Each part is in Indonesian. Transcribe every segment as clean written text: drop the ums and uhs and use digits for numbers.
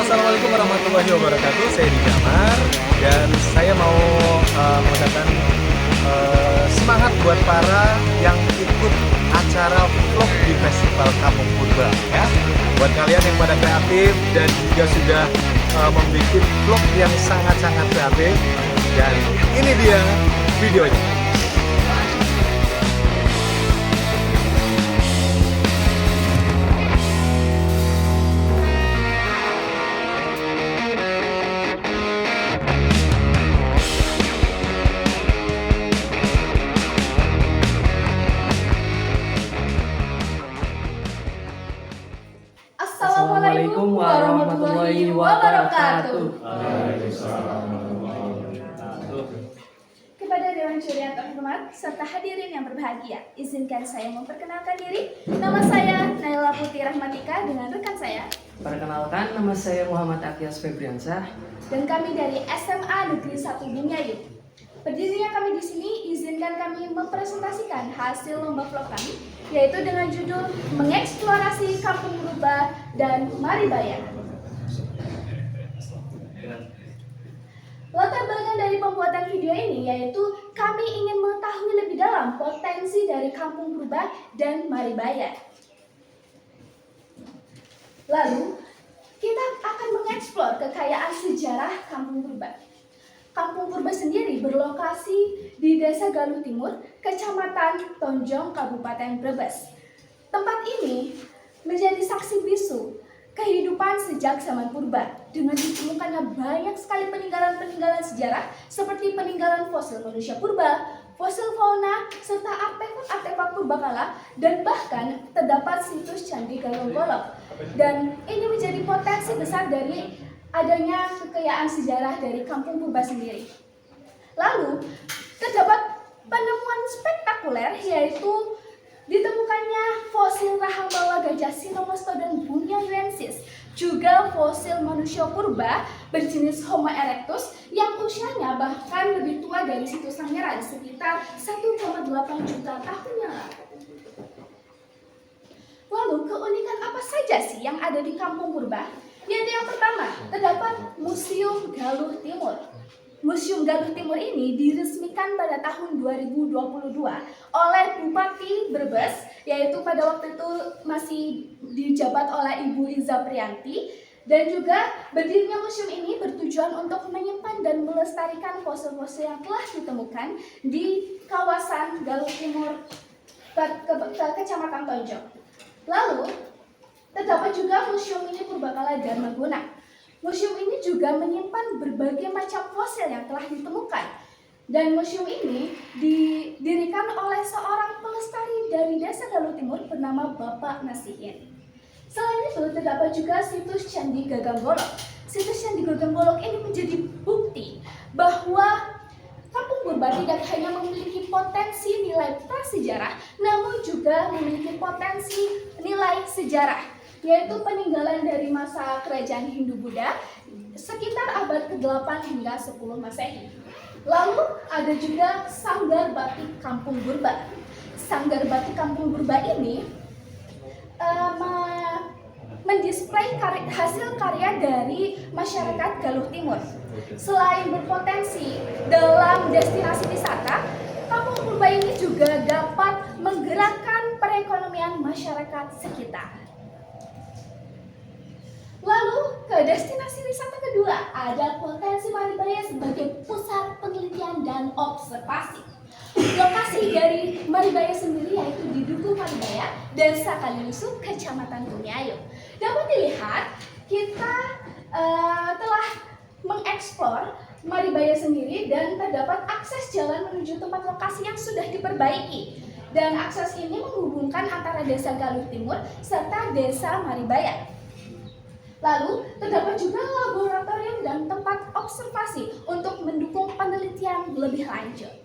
Assalamualaikum warahmatullahi wabarakatuh. Saya di Jamar dan saya mau mengadakan semangat buat para yang ikut acara vlog di Festival Kampung Purba ya. Buat kalian yang pada kreatif dan juga sudah membuat vlog yang sangat-sangat kreatif, dan ini dia videonya. Assalamualaikum warahmatullahi wabarakatuh. Kepada Dewan Juri yang terhormat serta hadirin yang berbahagia, izinkan saya memperkenalkan diri. Nama saya Naila Putri Rahmatika dengan rekan saya. Perkenalkan, nama saya Muhammad Akyas Febriansyah. Dan kami dari SMA Negeri 1 Bumiayu. Berdirinya kami di sini, izinkan kami mempresentasikan hasil lomba vlog kami, yaitu dengan judul Mengeksplorasi Kampung Purba dan Maribaya. Latar belakang dari pembuatan video ini yaitu kami ingin mengetahui lebih dalam potensi dari Kampung Purba dan Maribaya. Lalu, kita akan mengeksplor kekayaan sejarah Kampung Purba. Kampung Purba sendiri berlokasi di Desa Galuh Timur, Kecamatan Tonjong, Kabupaten Brebes. Tempat ini menjadi saksi bisu kehidupan sejak zaman purba dengan ditemukannya banyak sekali peninggalan-peninggalan sejarah seperti peninggalan fosil manusia purba, fosil fauna, serta artefak-artefak purbakala, dan bahkan terdapat situs Candi Gagonggolok. Dan ini menjadi potensi besar dari adanya kekayaan sejarah dari Kampung Purba sendiri. Lalu, terdapat penemuan spektakuler yaitu ditemukannya fosil rahang bawah gajah Sinomastodon bumiayensis, juga fosil manusia purba berjenis Homo erectus yang usianya bahkan lebih tua dari situs Sangiran, sekitar 1,8 juta tahun yang lalu. Lalu, keunikan apa saja sih yang ada di Kampung Purba? Yaitu yang pertama, terdapat Museum Galuh Timur. Museum Galuh Timur ini diresmikan pada tahun 2022 oleh Bupati Brebes, yaitu pada waktu itu masih dijabat oleh Ibu Iza Priyanti. Dan juga berdirinya museum ini bertujuan untuk menyimpan dan melestarikan fosil-fosil yang telah ditemukan di kawasan Galuh Timur, Kecamatan Tonjong. Lalu, terdapat juga Museum Mini Purbakala Dharmaguna. Museum ini juga menyimpan berbagai macam fosil yang telah ditemukan. Dan museum ini didirikan oleh seorang pelestari dari Desa Galuh Timur bernama Bapak Nasihin. Selain itu, terdapat juga situs Candi Gagonggolok. Situs Candi Gagonggolok ini menjadi bukti bahwa Kampung Purba tidak hanya memiliki potensi nilai prasejarah, namun juga memiliki potensi nilai sejarah, yaitu peninggalan dari masa kerajaan Hindu-Buddha sekitar abad ke-8 hingga 10 Masehi. Lalu ada juga Sanggar Batik Kampung Purba. Sanggar Batik Kampung Purba ini mendisplay hasil karya dari masyarakat Galuh Timur. Selain berpotensi dalam destinasi wisata, Kampung Purba ini juga dapat menggerakkan perekonomian masyarakat sekitar. Lalu ke destinasi wisata kedua, ada potensi Maribaya sebagai pusat penelitian dan observasi. Lokasi dari Maribaya sendiri yaitu di Dukuh Maribaya, Desa Kalilusu, Kecamatan Bumiayu. Dapat dilihat, kita telah mengeksplor Maribaya sendiri dan terdapat akses jalan menuju tempat lokasi yang sudah diperbaiki. Dan akses ini menghubungkan antara Desa Galuh Timur serta Desa Maribaya. Lalu, terdapat juga laboratorium dan tempat observasi untuk mendukung penelitian lebih lanjut.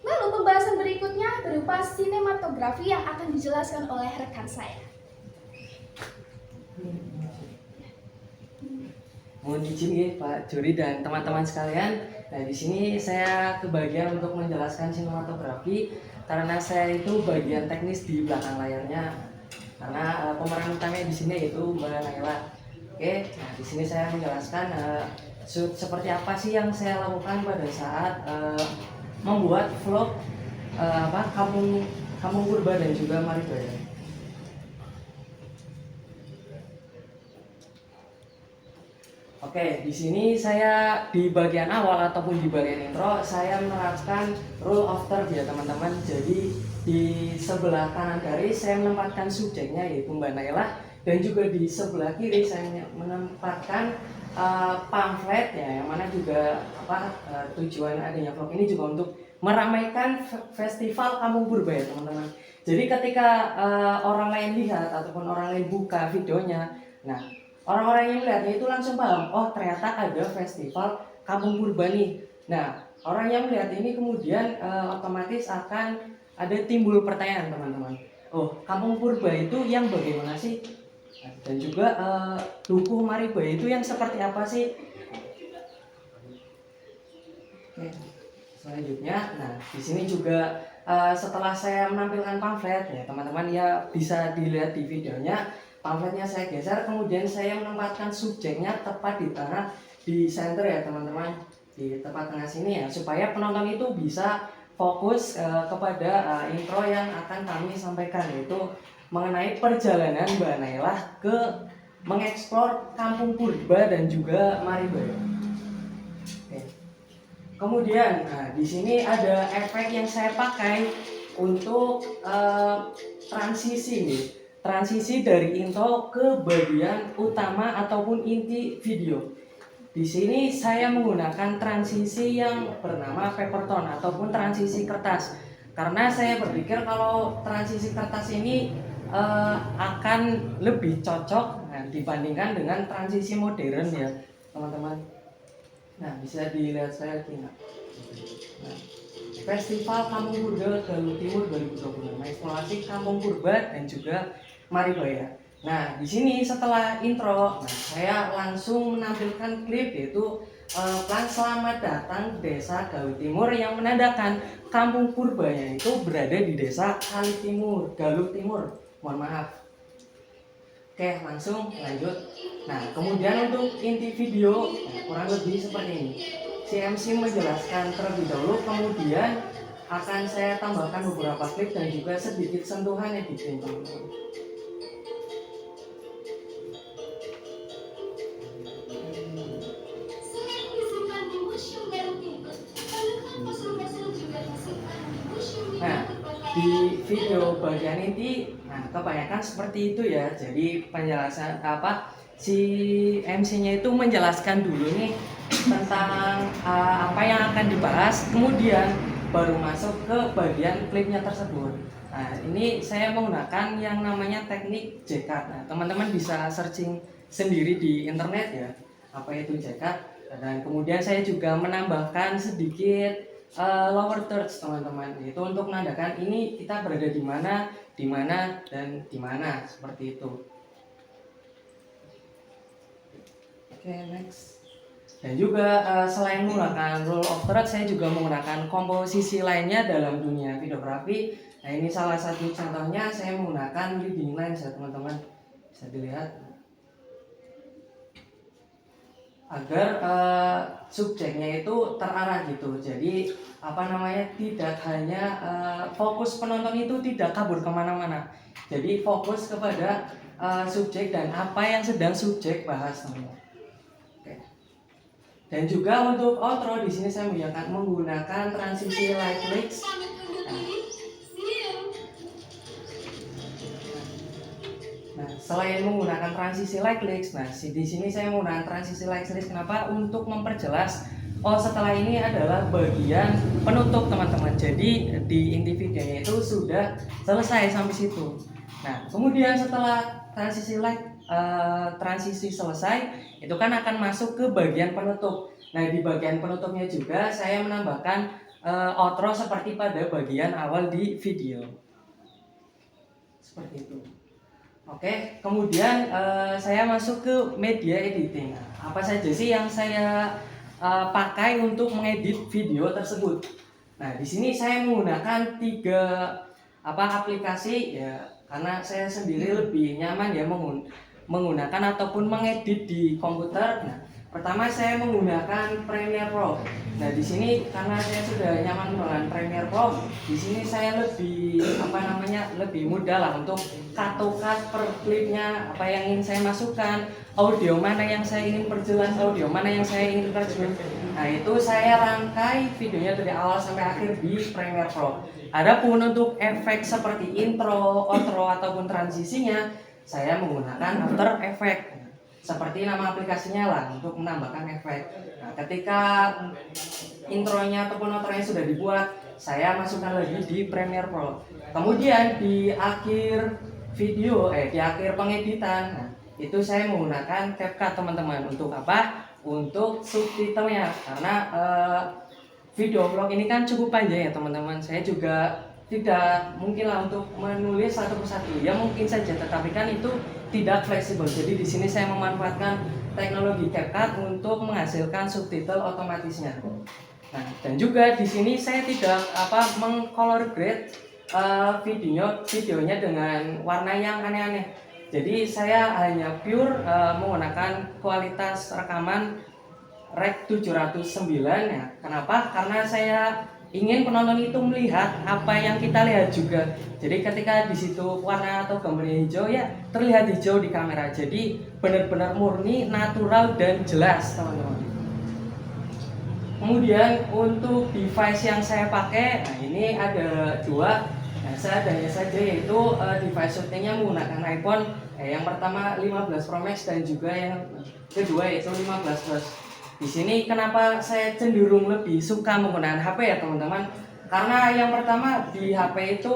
Lalu, pembahasan berikutnya berupa sinematografi yang akan dijelaskan oleh rekan saya. Mohon izin ya Pak Juri dan teman-teman sekalian. Nah, di sini saya kebagian untuk menjelaskan sinematografi karena saya itu bagian teknis di belakang layarnya. Karena pemeran utamanya di sini yaitu Mbak Naila. Oke, nah di sini saya menjelaskan seperti apa sih yang saya lakukan pada saat membuat vlog kampung kampung purba dan juga Maribaya. Oke, di sini saya di bagian awal ataupun di bagian intro saya menerapkan rule of third ya teman-teman. Jadi di sebelah kanan garis saya menempatkan subjeknya yaitu Mbak Naila, dan juga di sebelah kiri saya menempatkan pamflet ya, yang mana juga tujuan adanya vlog ini juga untuk meramaikan festival Kampung Purba ya teman-teman. Jadi ketika orang lain lihat ataupun orang lain buka videonya, nah orang-orang yang melihatnya itu langsung paham, oh ternyata ada festival Kampung Purba nih. Nah, orang yang melihat ini kemudian otomatis akan ada timbul pertanyaan teman-teman. Oh, Kampung Purba itu yang bagaimana sih? Dan juga Dukuh Maribaya itu yang seperti apa sih? Oke, selanjutnya, nah di sini juga setelah saya menampilkan pamflet ya teman-teman ya bisa dilihat di videonya. Pamfletnya saya geser, kemudian saya menempatkan subjeknya tepat di tengah, di center ya teman-teman, di tempat tengah sini ya, supaya penonton itu bisa fokus kepada intro yang akan kami sampaikan, yaitu mengenai perjalanan Mbak Naila ke mengeksplor Kampung Purba dan juga Maribaya. Oke. Kemudian, nah di sini ada efek yang saya pakai untuk transisi nih. Transisi dari intro ke bagian utama ataupun inti video. Di sini saya menggunakan transisi yang bernama paper tone ataupun transisi kertas. Karena saya berpikir kalau transisi kertas ini akan lebih cocok dibandingkan dengan transisi modern ya, teman-teman. Nah, bisa dilihat saya lagi. Nah, Festival Kampung Purba Galuh Timur 2020 mengeksplorasi Kampung Purba dan juga Maribaya. Nah, di sini setelah intro, saya langsung menampilkan klip yaitu plan selamat datang Desa Galuh Timur yang menandakan Kampung Purbanya itu berada di Desa Galuh Timur. Mohon maaf. Oke, langsung lanjut. Nah, kemudian untuk inti video kurang lebih seperti ini. CMC menjelaskan terlebih dahulu, kemudian akan saya tambahkan beberapa klip dan juga sedikit sentuhan editing teman-teman. Nah, di video bagian inti, kebanyakan seperti itu ya. Jadi penjelasan si MC-nya itu menjelaskan dulu nih tentang apa yang akan dibahas, kemudian baru masuk ke bagian klipnya tersebut. Nah, ini saya menggunakan yang namanya teknik JCAT. Nah, teman-teman bisa searching sendiri di internet ya, apa itu JCAT. Dan kemudian saya juga menambahkan sedikit lower thirds teman-teman, itu untuk menandakan ini kita berada di mana, dan di mana, seperti itu. Oke, next. Dan juga selain menggunakan rule of third, saya juga menggunakan komposisi lainnya dalam dunia videografi. Nah, ini salah satu contohnya, saya menggunakan leading lines ya teman-teman, bisa dilihat agar subjeknya itu terarah gitu. Jadi tidak hanya fokus penonton itu tidak kabur kemana-mana. Jadi fokus kepada subjek dan apa yang sedang subjek bahas teman-teman. Dan juga untuk outro di sini saya menggunakan transisi light clicks. Nah, selain menggunakan transisi light clicks, di sini saya menggunakan transisi light clicks. Kenapa? Untuk memperjelas. Oh, setelah ini adalah bagian penutup teman-teman. Jadi di inti videonya itu sudah selesai sampai situ. Nah, kemudian setelah transisi selesai, itu kan akan masuk ke bagian penutup. Nah, di bagian penutupnya juga saya menambahkan outro seperti pada bagian awal di video. Seperti itu. Oke, kemudian saya masuk ke media editing. Apa saja sih yang saya pakai untuk mengedit video tersebut? Nah, di sini saya menggunakan 3 aplikasi ya, karena saya sendiri lebih nyaman ya menggunakan ataupun mengedit di komputer. Nah, pertama saya menggunakan Premiere Pro. Nah, di sini karena saya sudah nyaman dengan Premiere Pro, di sini saya lebih lebih mudah lah untuk cut per klipnya, apa yang ingin saya masukkan, audio mana yang saya ingin perjelas, audio mana yang saya ingin perjelas. Nah, itu saya rangkai videonya dari awal sampai akhir di Premiere Pro. Adapun untuk efek seperti intro, outro ataupun transisinya, saya menggunakan After Effects. Seperti nama aplikasinya lah, untuk menambahkan efek. Nah, ketika intronya ataupun outronya sudah dibuat, saya masukkan lagi di Premiere Pro. Kemudian di akhir video, di akhir pengeditan, nah, itu saya menggunakan CapCut teman-teman. Untuk apa? Untuk subtitlenya. Karena video vlog ini kan cukup panjang ya teman-teman. Saya juga tidak mungkin lah untuk menulis satu persatu, ya mungkin saja, tetapi kan itu tidak fleksibel. Jadi di sini saya memanfaatkan teknologi CapCut untuk menghasilkan subtitle otomatisnya. Nah, dan juga di sini saya tidak mengcolor grade videonya dengan warna yang aneh-aneh. Jadi saya hanya pure menggunakan kualitas rekaman Rec 709 ya. Kenapa? Karena saya ingin penonton itu melihat apa yang kita lihat juga. Jadi ketika di situ warna atau gambarnya hijau, ya terlihat hijau di kamera. Jadi benar-benar murni, natural dan jelas teman-teman. Kemudian untuk device yang saya pakai, nah ini ada dua. Nah, seadanya saja, yaitu device syutingnya menggunakan iPhone. Yang pertama 15 Pro Max dan juga yang kedua yaitu 15 Plus. Di sini kenapa saya cenderung lebih suka menggunakan HP ya teman-teman? Karena yang pertama di HP itu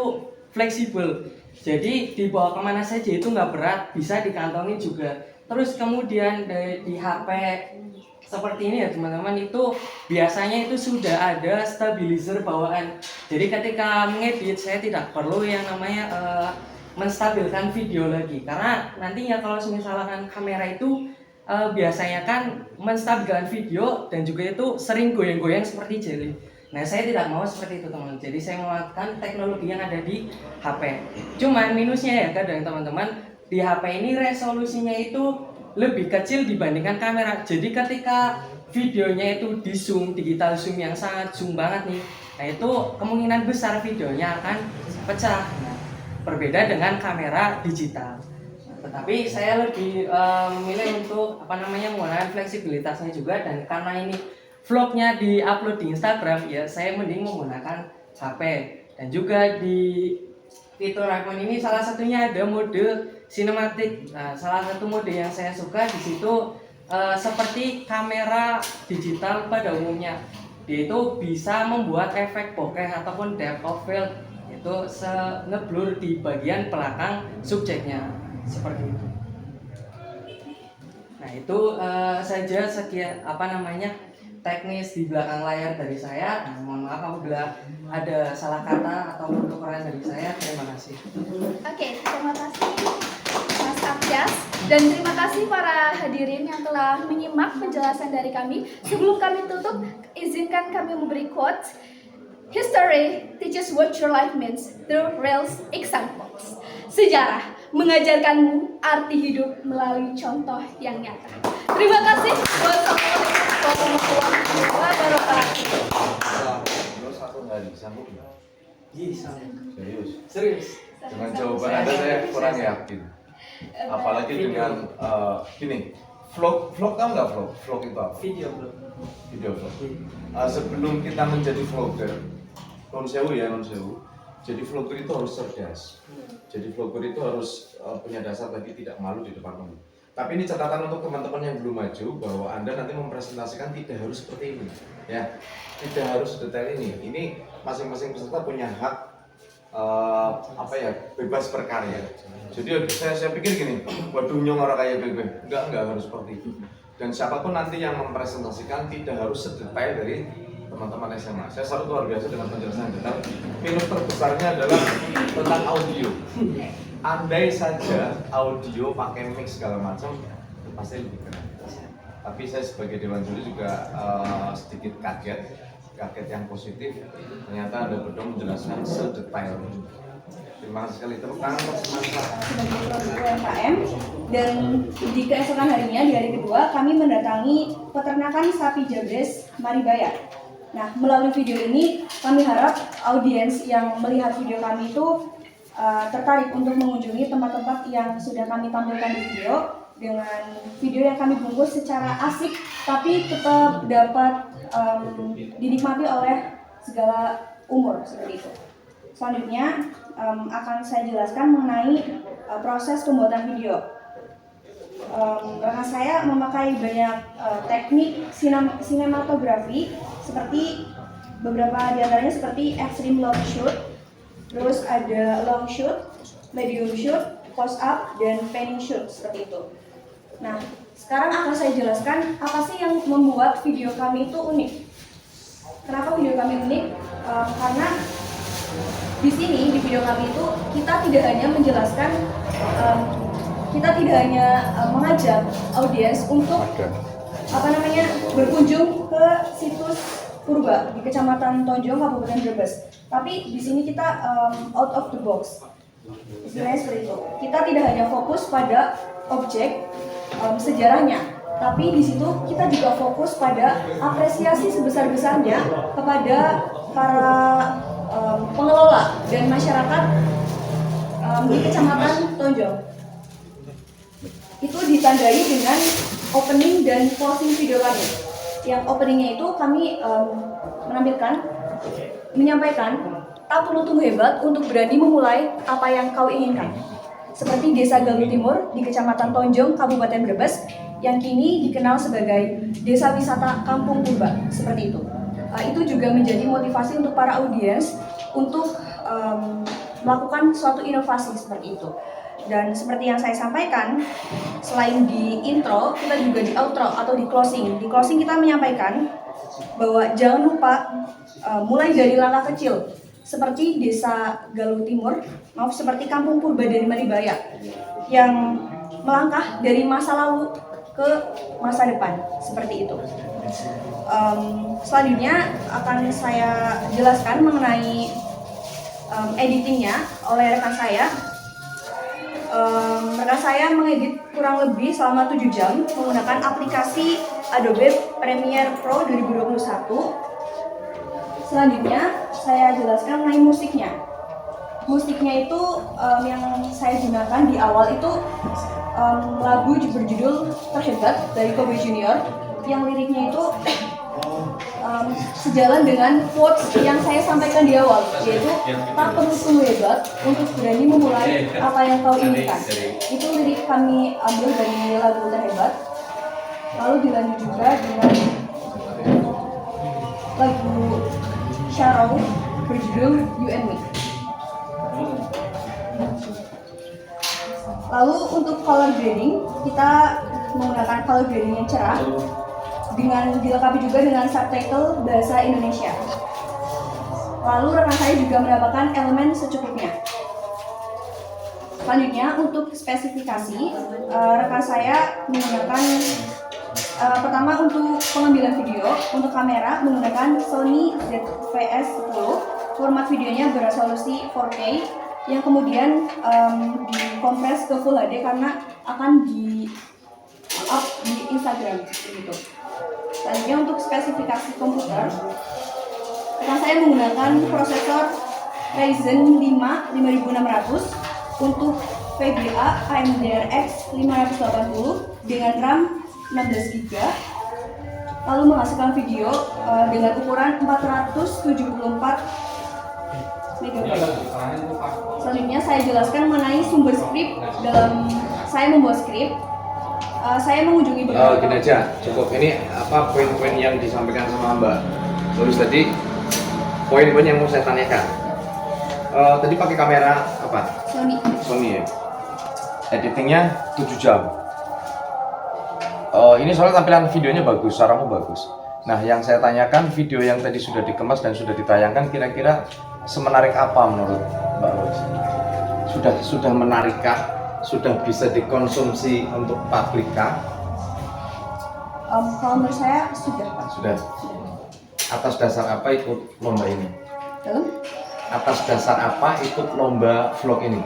fleksibel, jadi dibawa kemana saja itu nggak berat, bisa dikantongi juga. Terus kemudian di HP seperti ini ya teman-teman, itu biasanya itu sudah ada stabilizer bawaan. Jadi ketika mengedit saya tidak perlu yang namanya menstabilkan video lagi, karena nantinya kalau misalkan kamera itu biasanya kan menstabilkan video dan juga itu sering goyang-goyang seperti jelly. Nah, saya tidak mau seperti itu teman. Jadi saya menggunakan teknologi yang ada di HP. Cuman minusnya ya kadang teman-teman, di HP ini resolusinya itu lebih kecil dibandingkan kamera. Jadi ketika videonya itu di zoom, digital zoom yang sangat zoom banget nih, nah itu kemungkinan besar videonya akan pecah. Nah, berbeda dengan kamera digital. Tetapi saya lebih memilih untuk menggunakan fleksibilitasnya juga, dan karena ini vlognya di-upload di Instagram, ya saya mending menggunakan HP. Dan juga di fitur iPhone ini salah satunya ada mode sinematik. Nah, salah satu mode yang saya suka di situ seperti kamera digital pada umumnya, dia itu bisa membuat efek bokeh ataupun depth of field itu ngeblur di bagian belakang subjeknya. Seperti itu. Nah, itu saja sekian teknis di belakang layar dari saya. Nah, mohon maaf apabila ada salah kata atau kekurangan dari saya. Terima kasih. Oke, terima kasih Mas Akyas, dan terima kasih para hadirin yang telah menyimak penjelasan dari kami. Sebelum kami tutup, izinkan kami memberi quotes. History teaches what your life means through real examples. Sejarah mengajarkanmu arti hidup melalui contoh yang nyata. Terima kasih. Wassalamualaikum warahmatullahi wabarakatuh. Terus satu hari sanggup nggak? Iya, Serius? Dengan jawaban Anda saya kurang yakin. Apalagi dengan gini, vlog kamu nggak vlog? Vlog itu apa? Video vlog. Sebelum kita menjadi vlogger, non sewu. Jadi vlogger itu harus cerdas. Jadi vlogger itu harus punya dasar tadi, tidak malu di depan umum. Tapi ini catatan untuk teman-teman yang belum maju, bahwa Anda nanti mempresentasikan tidak harus seperti ini, ya. Tidak harus detail ini. Ini masing-masing peserta punya hak bebas berkarya. Jadi saya pikir gini, waduh nyong orang kayak bebe. Enggak harus seperti itu. Dan siapapun nanti yang mempresentasikan tidak harus sedetail dari teman-teman SMA. Saya selalu luar biasa dengan penjelasan detail. Minus terbesarnya adalah tentang audio. Andai saja audio pakai mix segala macam, pasti lebih keren. Tapi saya sebagai dewan juri juga sedikit kaget kaget yang positif. Ternyata Anda berdua menjelaskan sedetail itu. Terima kasih sekali. Tepuk tangan untuk semangat. Sebagai produk UMKM, dan di keesokan harinya, di hari kedua, kami mendatangi peternakan sapi Jabres Maribaya. Nah, melalui video ini kami harap audiens yang melihat video kami itu tertarik untuk mengunjungi tempat-tempat yang sudah kami tampilkan di video, dengan video yang kami bungkus secara asik tapi tetap dapat dinikmati oleh segala umur, seperti itu. Selanjutnya akan saya jelaskan mengenai proses pembuatan video. Karena saya memakai banyak teknik sinematografi, seperti beberapa diantaranya seperti extreme long shoot, terus ada long shoot, medium shoot, close up, dan panning shoot, seperti itu. Nah, sekarang akan saya jelaskan apa sih yang membuat video kami itu unik. Kenapa video kami unik? Karena di sini, di video kami itu, kita tidak hanya menjelaskan, kita tidak hanya mengajak audiens untuk berkunjung ke situs purba di Kecamatan Tonjong, Kabupaten Brebes. Tapi di sini kita out of the box. Istilahnya seperti itu. Kita tidak hanya fokus pada objek sejarahnya, tapi di situ kita juga fokus pada apresiasi sebesar-besarnya kepada para pengelola dan masyarakat di Kecamatan Tonjong. Itu ditandai dengan opening dan closing video kami. Yang openingnya itu kami menyampaikan, tak perlu tunggu hebat untuk berani memulai apa yang kau inginkan. Seperti Desa Galuh Timur di Kecamatan Tonjong, Kabupaten Brebes, yang kini dikenal sebagai Desa Wisata Kampung Purba, seperti itu. Itu juga menjadi motivasi untuk para audiens untuk melakukan suatu inovasi seperti itu. Dan seperti yang saya sampaikan, selain di intro, kita juga di outro atau di closing. Di closing kita menyampaikan bahwa jangan lupa mulai dari langkah kecil, seperti Desa Galuh Timur, seperti Kampung Purba dari Maribaya, yang melangkah dari masa lalu ke masa depan, seperti itu. Selanjutnya akan saya jelaskan mengenai editingnya oleh rekan saya. Rekan saya mengedit kurang lebih selama 7 jam menggunakan aplikasi Adobe Premiere Pro 2021. Selanjutnya saya jelaskan mengenai musiknya. Musiknya itu yang saya gunakan di awal itu lagu berjudul Terhebat dari Kobe Junior, yang liriknya itu sejalan dengan quotes yang saya sampaikan di awal, yaitu tak perlu tunggu hebat untuk berani memulai apa yang kau inginkan. Itu lirik kami ambil dari lagu Terhebat. Lalu dilanjut juga dengan lagu Sharrow berjudul You and Me. Lalu untuk color grading, kita menggunakan color grading yang cerah dengan dilengkapi juga dengan subtitle bahasa Indonesia. Lalu rekan saya juga mendapatkan elemen secukupnya. Selanjutnya untuk spesifikasi, rekan saya menggunakan pertama untuk pengambilan video, untuk kamera menggunakan Sony ZV-S10. Format videonya beresolusi 4K yang kemudian dikompres ke Full HD karena akan di-up di Instagram gitu. Selanjutnya untuk spesifikasi komputer, rekan saya menggunakan prosesor Ryzen 5 5600 untuk VGA AMD RX 580 dengan RAM 16GB, lalu menghasilkan video dengan ukuran 474 MB. Selanjutnya saya jelaskan mengenai sumber skrip dalam saya membuat skrip. Saya mengunjungi beberapa. Gini aja, cukup. Ini apa poin-poin yang disampaikan sama Mbak Lulus tadi? Poin-poin yang mau saya tanyakan. Tadi pakai kamera apa? Sony ya. Editingnya 7 jam. Ini soalnya tampilan videonya bagus, suaramu bagus. Nah, yang saya tanyakan, video yang tadi sudah dikemas dan sudah ditayangkan, kira-kira semenarik apa menurut Mbak Lulus? Sudah menarikkah? Sudah bisa dikonsumsi untuk publik kah? Kalau menurut saya sudah, Pak. Sudah. atas dasar apa ikut lomba ini? Dalam? Atas dasar apa ikut lomba vlog ini?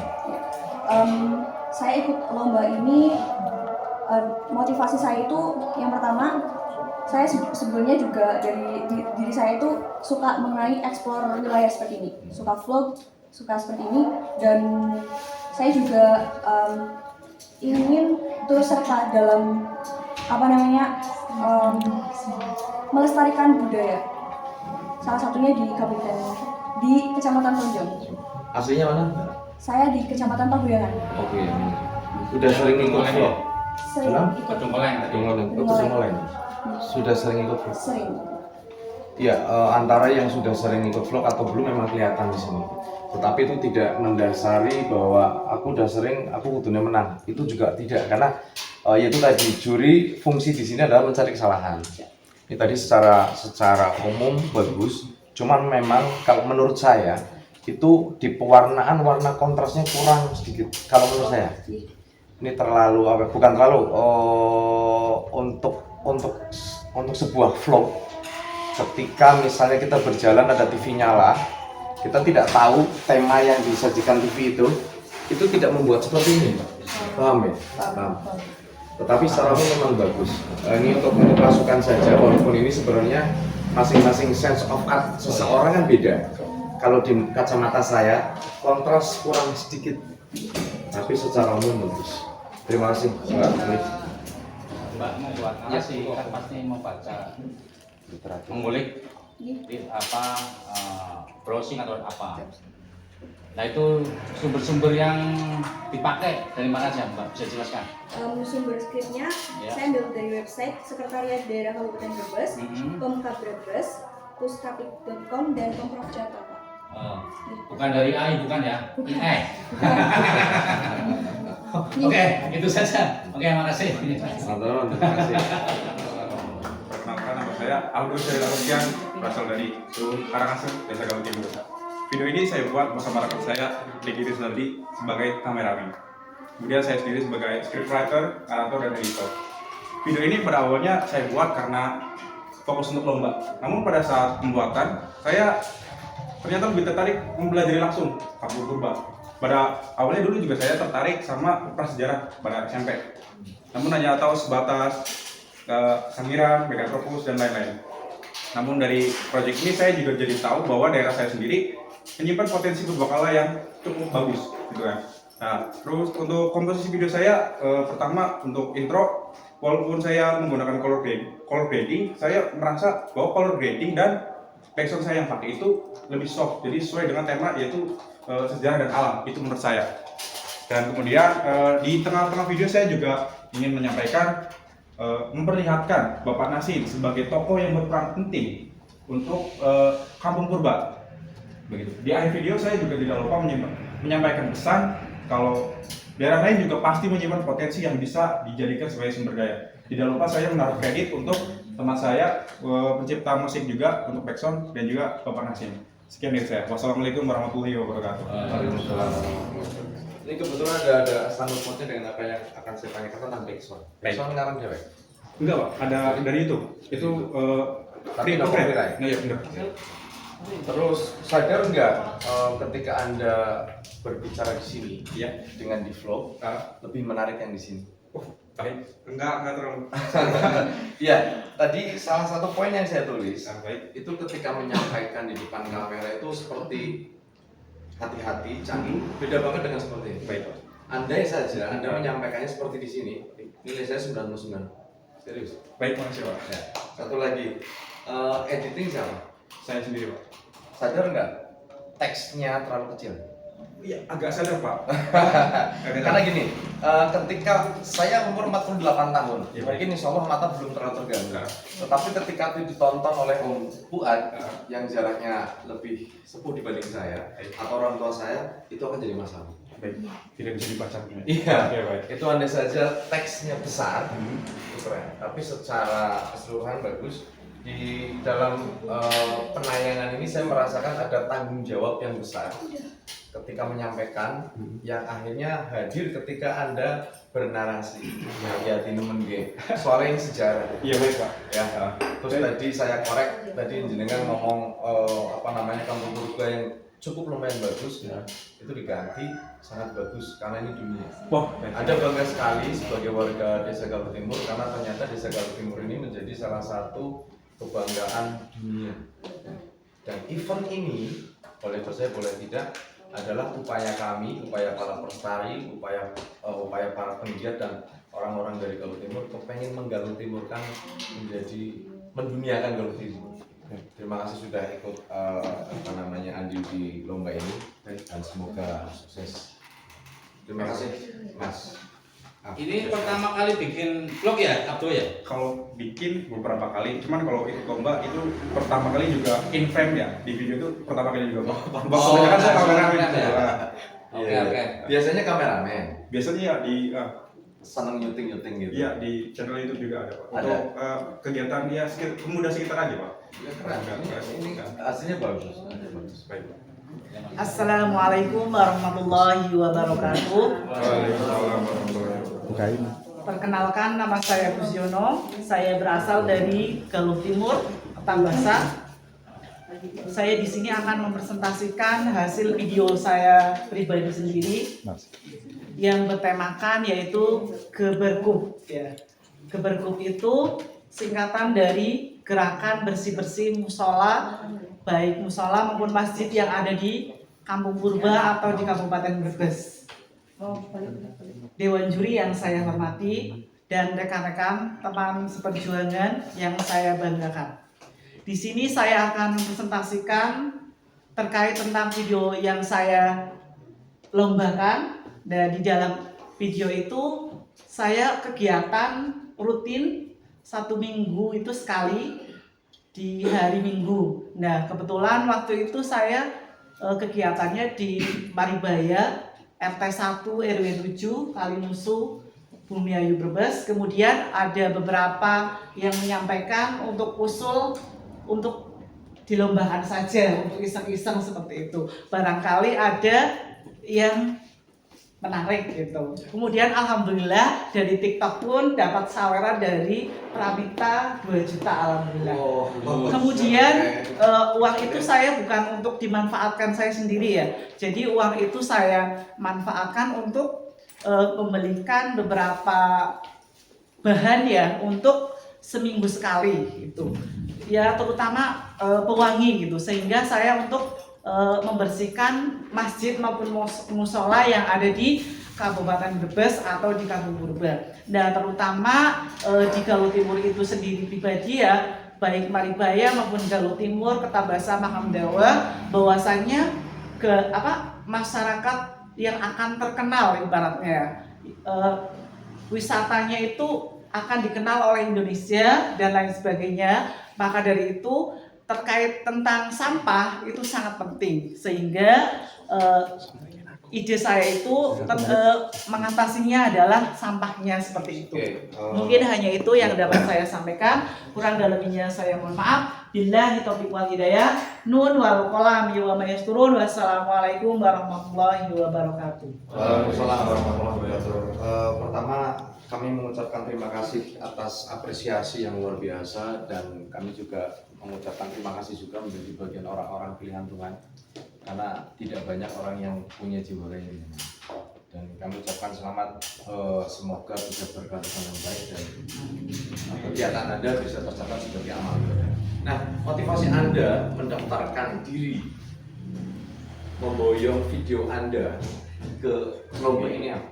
Saya ikut lomba ini, motivasi saya itu yang pertama, saya sebelumnya juga dari diri saya itu suka mengenai explore wilayah seperti ini, suka vlog, suka seperti ini, dan saya juga ingin turut serta dalam melestarikan budaya, salah satunya di Kecamatan Tonjong. Aslinya mana? Saya di Kecamatan Paguyangan. Oke. Sudah sering ikut vlog? Sering Kenapa? ikut. Kedungolen. Sudah sering ikut vlog? Sering. Ya, antara yang sudah sering ikut vlog atau belum memang kelihatan di sini. Tetapi itu tidak mendasari bahwa aku udah sering, aku kudunya menang. Itu juga tidak, karena yaitu tadi juri fungsi di sini adalah mencari kesalahan. Ini tadi secara umum bagus, cuman memang kalau menurut saya itu di pewarnaan warna kontrasnya kurang sedikit. Kalau menurut saya, ini terlalu bukan terlalu untuk sebuah vlog. Ketika misalnya kita berjalan ada TV nyala, kita tidak tahu tema yang disajikan TV itu tidak membuat seperti ini, paham ya? Paham. Tetapi secara umum memang bagus. Ini untuk masukan saja, walaupun ini sebenarnya masing-masing sense of art seseorang kan beda. Kalau di kacamata saya kontras kurang sedikit, tapi secara umum bagus. Terima kasih, Mbak. Mbak mau buat narasi kan pasti mau baca, mengulik browsing atau apa. Nah itu sumber-sumber yang dipakai dari mana aja Mbak, bisa jelaskan? Sumber skripnya Ya. saya ambil dari website Sekretariat Daerah Kabupaten Brebes, Pemkab Brebes, puskapit.com, dan Pemprov Jakarta, Pak. Bukan dari AI, bukan ya? AI. Oke, itu saja. Oke, makasih. Teman-teman, terima kasih. Perkenalkan, nama saya Aldo Syarilarusian, berasal dari Karangasem, Desa Galuh Timur. Video ini saya buat bersama rekan saya, Diki Rizaldi, sebagai kameramen. Kemudian saya sendiri sebagai scriptwriter, narator, dan editor. Video ini pada awalnya saya buat karena fokus untuk lomba. Namun pada saat pembuatan, saya ternyata lebih tertarik mempelajari langsung Kampung Purba. Pada awalnya dulu juga saya tertarik sama prasejarah pada SMP. Namun hanya tahu sebatas Sangiran, Megatropus, dan lain-lain. Namun dari proyek ini saya juga jadi tahu bahwa daerah saya sendiri menyimpan potensi purbakala yang cukup bagus, gitu kan. Nah, terus untuk komposisi video saya, pertama untuk intro, walaupun saya menggunakan color grading, saya merasa bahwa color grading dan background saya yang pakai itu lebih soft, jadi sesuai dengan tema yaitu sejarah dan alam, itu menurut saya. Dan kemudian di tengah-tengah video saya juga ingin menyampaikan, memperlihatkan Bapak Nasim sebagai tokoh yang berperan penting untuk Kampung Purba. Begitu. Di akhir video saya juga tidak lupa menyampaikan pesan kalau daerah lain juga pasti menyimpan potensi yang bisa dijadikan sebagai sumber daya. Tidak lupa saya menaruh kredit untuk teman saya, pencipta musik juga untuk backsound, dan juga Bapak Nasim. Sekian dari saya. Wassalamualaikum warahmatullahi wabarakatuh. Waalaikumsalam. Ini kebetulan ada sangkut pautnya dengan apa yang akan saya tanyakan tentang backsound. Backsound ngarang cewek? Enggak Pak, ada dari itu. Itu Tapi no copyright. Nah, ya benar. Terus sadar nggak ketika Anda berbicara di sini ya dengan di vlog lebih menarik yang di sini? Baik. Enggak terlalu. Iya, tadi salah satu poin yang saya tulis Baik. itu ketika menyampaikan di depan kamera itu seperti hati-hati, canggih, beda banget dengan seperti ini. Baik. Andai saja Anda menyampaikannya seperti di sini, nilai saya 99. Serius. Baik, makasih Pak. Ya. Satu lagi, editing siapa? Saya sendiri Pak. Sadar nggak teksnya terlalu kecil? Iya, agak sadar Pak. Karena gini, ketika saya umur 48 tahun, Ya, mungkin insya Allah mata belum terlalu terganggu. Tetapi ketika itu ditonton oleh Om Fuad yang jaraknya lebih sepuh dibanding saya atau orang tua saya, itu akan jadi masalah. Baik, tidak bisa dibaca. Iya, Oke, baik. itu andai saja teksnya besar, itu keren. Tapi secara keseluruhan bagus. Di dalam penayangan ini saya merasakan ada tanggung jawab yang besar ketika menyampaikan yang akhirnya hadir ketika Anda bernarasi. Ya tinemen nggih. Soalnya ini sejarah. Iya baik Pak. Ya. Terus tadi saya korek, tadi jenengan ngomong kampung purba yang cukup lumayan bagus ya. Itu diganti sangat bagus karena ini dunia. Wah, Anda bangga sekali sebagai warga Desa Galuh Timur karena ternyata Desa Galuh Timur ini menjadi salah satu kebanggaan dunia. Dan event ini boleh percaya boleh tidak adalah upaya kami, upaya para pelestari, upaya para penggiat dan orang-orang dari Galuh Timur kepengen menggaluh timurkan menduniakan Galuh Timur. Terima kasih sudah ikut andil di lomba ini dan semoga sukses. Terima kasih Mas. Ini pertama kali bikin vlog ya, Abdo ya? kalau bikin beberapa kali, cuman kalau ikut lomba itu pertama kali juga in frame ya, di video itu pertama kali juga. Kebanyakan kan saya kameramen ya. juga. Oke. Biasanya kameramen, Biasanya ya di seneng nyuting gitu. iya di channel YouTube juga ada Pak. Ada. Untuk kegiatan ya pemuda sekitar aja Pak. Ya, keren. Ini aslinya bagus. Baik Pak. Assalamualaikum warahmatullahi wabarakatuh. Waalaikumsalam warahmatullahi wabarakatuh. Perkenalkan, nama saya Busyono. Saya berasal dari Galuh Timur, Tambasa. Saya di sini akan mempresentasikan hasil video saya pribadi sendiri yang bertemakan yaitu Geberkup. Ya. Geberkup itu singkatan dari gerakan bersih-bersih musola, baik musola maupun masjid yang ada di Kampung Purba atau di Kabupaten Brebes. Dewan juri yang saya hormati dan rekan-rekan teman seperjuangan yang saya banggakan. Di sini saya akan presentasikan terkait tentang video yang saya lombakan. Dan di dalam video itu saya kegiatan rutin 1 minggu itu sekali di hari Minggu. Nah kebetulan waktu itu saya kegiatannya di Maribaya RT 1 RW 7 Kalimusu Bumiayu Brebes. Kemudian ada beberapa yang menyampaikan untuk usul untuk dilombakan saja, untuk iseng-iseng seperti itu. Barangkali ada yang menarik gitu. Kemudian alhamdulillah dari TikTok pun dapat saweran dari Pramita 2 juta alhamdulillah. Kemudian uang itu saya bukan untuk dimanfaatkan saya sendiri ya. Jadi uang itu saya manfaatkan untuk membelikan beberapa bahan ya untuk seminggu sekali gitu. Ya terutama pewangi gitu, sehingga saya untuk membersihkan masjid maupun musola yang ada di Kabupaten Brebes atau di Kampung Purba. Nah terutama di Galuh Timur itu sendiri pribadi ya, baik Maribaya maupun Galuh Timur, Ketabasa, Makamdawa, bahwasannya masyarakat yang akan terkenal ibaratnya wisatanya itu akan dikenal oleh Indonesia dan lain sebagainya. Maka dari itu terkait tentang sampah itu sangat penting, sehingga ide saya itu mengatasinya adalah sampahnya seperti itu. Mungkin hanya itu yang dapat saya sampaikan. Kurang dan lebihnya saya mohon maaf. Billahi taufiq wal hidayah. Nun wal qalam wa ma yasturun. Wassalamualaikum warahmatullahi wabarakatuh. Waalaikumsalam warahmatullahi wabarakatuh. Pertama kami mengucapkan terima kasih atas apresiasi yang luar biasa, dan kami juga mengucapkan terima kasih juga menjadi bagian orang-orang pilihan Tuhan, karena tidak banyak orang yang punya jiwa kayak ini. Dan kami ucapkan selamat, semoga bisa berkelanjutan yang baik dan kegiatan Anda bisa tercatat sebagai amal ibadah. Nah, motivasi Anda mendaftarkan diri, memboyong video Anda ke lomba ini apa?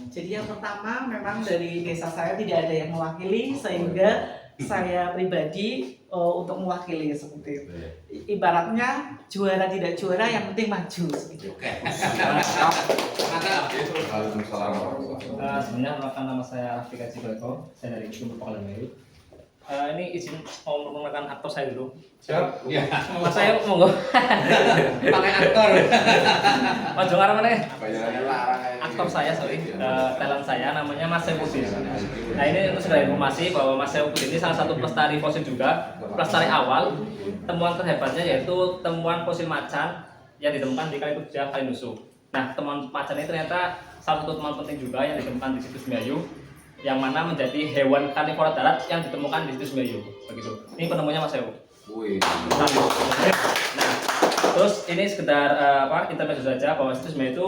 Jadi yang pertama memang dari desa saya tidak ada yang mewakili, sehingga saya pribadi untuk mewakili seperti itu. Ibaratnya juara tidak juara, yang penting maju seperti itu. Waalaikumsalam warahmatullahi wabarakatuh. Sebenarnya perkenalkan, nama saya Rafika Cibalko, saya dari Timur Pekalongan. Ini izin mau memperkenalkan aktor saya dulu. Siap. Ya. Mas saya monggo. Pakai aktor. Mas Jongar mana ya? Bayarannya larang. Aktor saya, talent saya namanya Mas Sefudin. Nah ini untuk segala informasi bahwa Mas Sefudin ini salah satu pelestari fosil juga, pelestari awal. Temuan terhebatnya yaitu temuan fosil macan yang ditemukan di Kalipuja Kalinusu. Nah, temuan macan ini ternyata salah satu temuan penting juga yang ditemukan di situs Semeru, yang mana menjadi hewan karnivora darat yang ditemukan di situs Semeru. Begitu. Ini penemunya Mas Ewo. Wih. Nah, terus ini sekedar intermezzo saja bahwa situs Semeru itu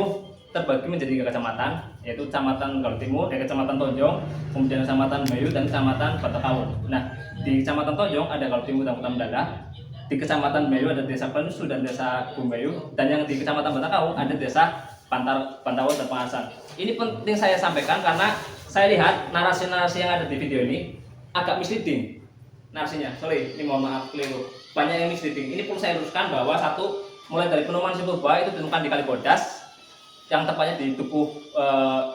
terbagi menjadi 3 kecamatan, yaitu Kecamatan Galuh Timur, Kecamatan Tonjong, kemudian Kecamatan Semeru dan Kecamatan Batakawung. Nah, di Kecamatan Tonjong ada Galuh Timur dan Kota Mendalah. Di Kecamatan Semeru ada Desa Kalinusu dan Desa Bumbayu, dan yang di Kecamatan Batakawung ada Desa Pantawon dan Pengasan. Ini penting saya sampaikan karena saya lihat narasi-narasi yang ada di video ini agak misleading. Narasinya, sorry, ini mohon maaf keliru. Banyak yang misleading. Ini perlu saya luruskan bahwa satu, mulai dari penemuan si purba itu ditemukan di Kali Bodas, yang tepatnya di Tugu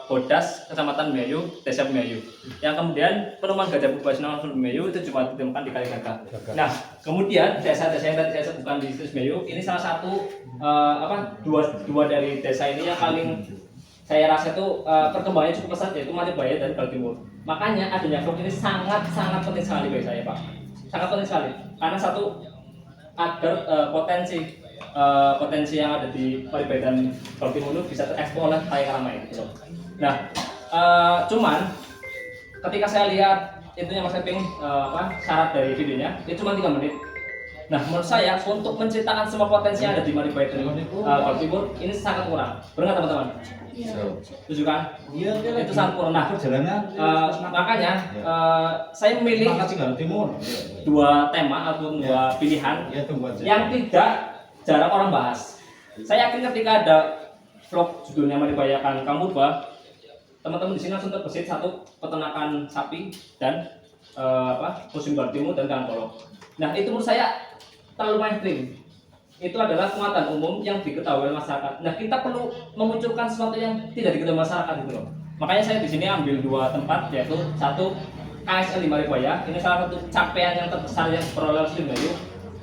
Bodas, Kecamatan Semeru, Desa Semeru. Yang kemudian penemuan gajah purba Sinawang Semeru itu cuma ditemukan di Kali Gagah. Nah, kemudian desa-desa yang tadi saya sebutkan di situs Semeru ini salah satu dua dari desa ini yang paling saya rasa itu perkembangannya cukup pesat, yaitu Matibaya dan Galuh Timur. Makanya adanya vlog ini sangat penting sekali bagi saya, Pak. Sangat penting sekali. Karena satu, agar potensi yang ada di Matibaya dan Galuh Timur itu bisa terekspos oleh khalayak ramai. Gitu. Nah, cuman ketika saya lihat itunya Mas Eping, syarat dari videonya itu cuma 3 menit. Nah, menurut saya untuk menceritakan semua potensi yang ada di Matibaya dan Galuh Timur ini sangat kurang. Benar nggak teman-teman? Setuju kan? Iya, Itu sangat kurang. Nah, perjalanannya makanya saya memilih Galuh Timur. 2 tema atau 2 pilihan Ya, tunggu aja. yang tidak jarang orang bahas. Saya yakin ketika ada vlog judulnya Matibaya Kampung Purba, teman-teman di sini langsung terbesit, satu, peternakan sapi dan musim Galuh Timur dan Kangkolok. Nah, itu menurut saya terlalu mainstream. Itu adalah muatan umum yang diketahui oleh masyarakat. Nah, kita perlu memunculkan sesuatu yang tidak diketahui masyarakat gitu loh. Makanya saya di sini ambil 2 tempat, yaitu satu KSL di Matibaya. Ini salah satu capaian yang terbesar yang diperoleh oleh Semeru,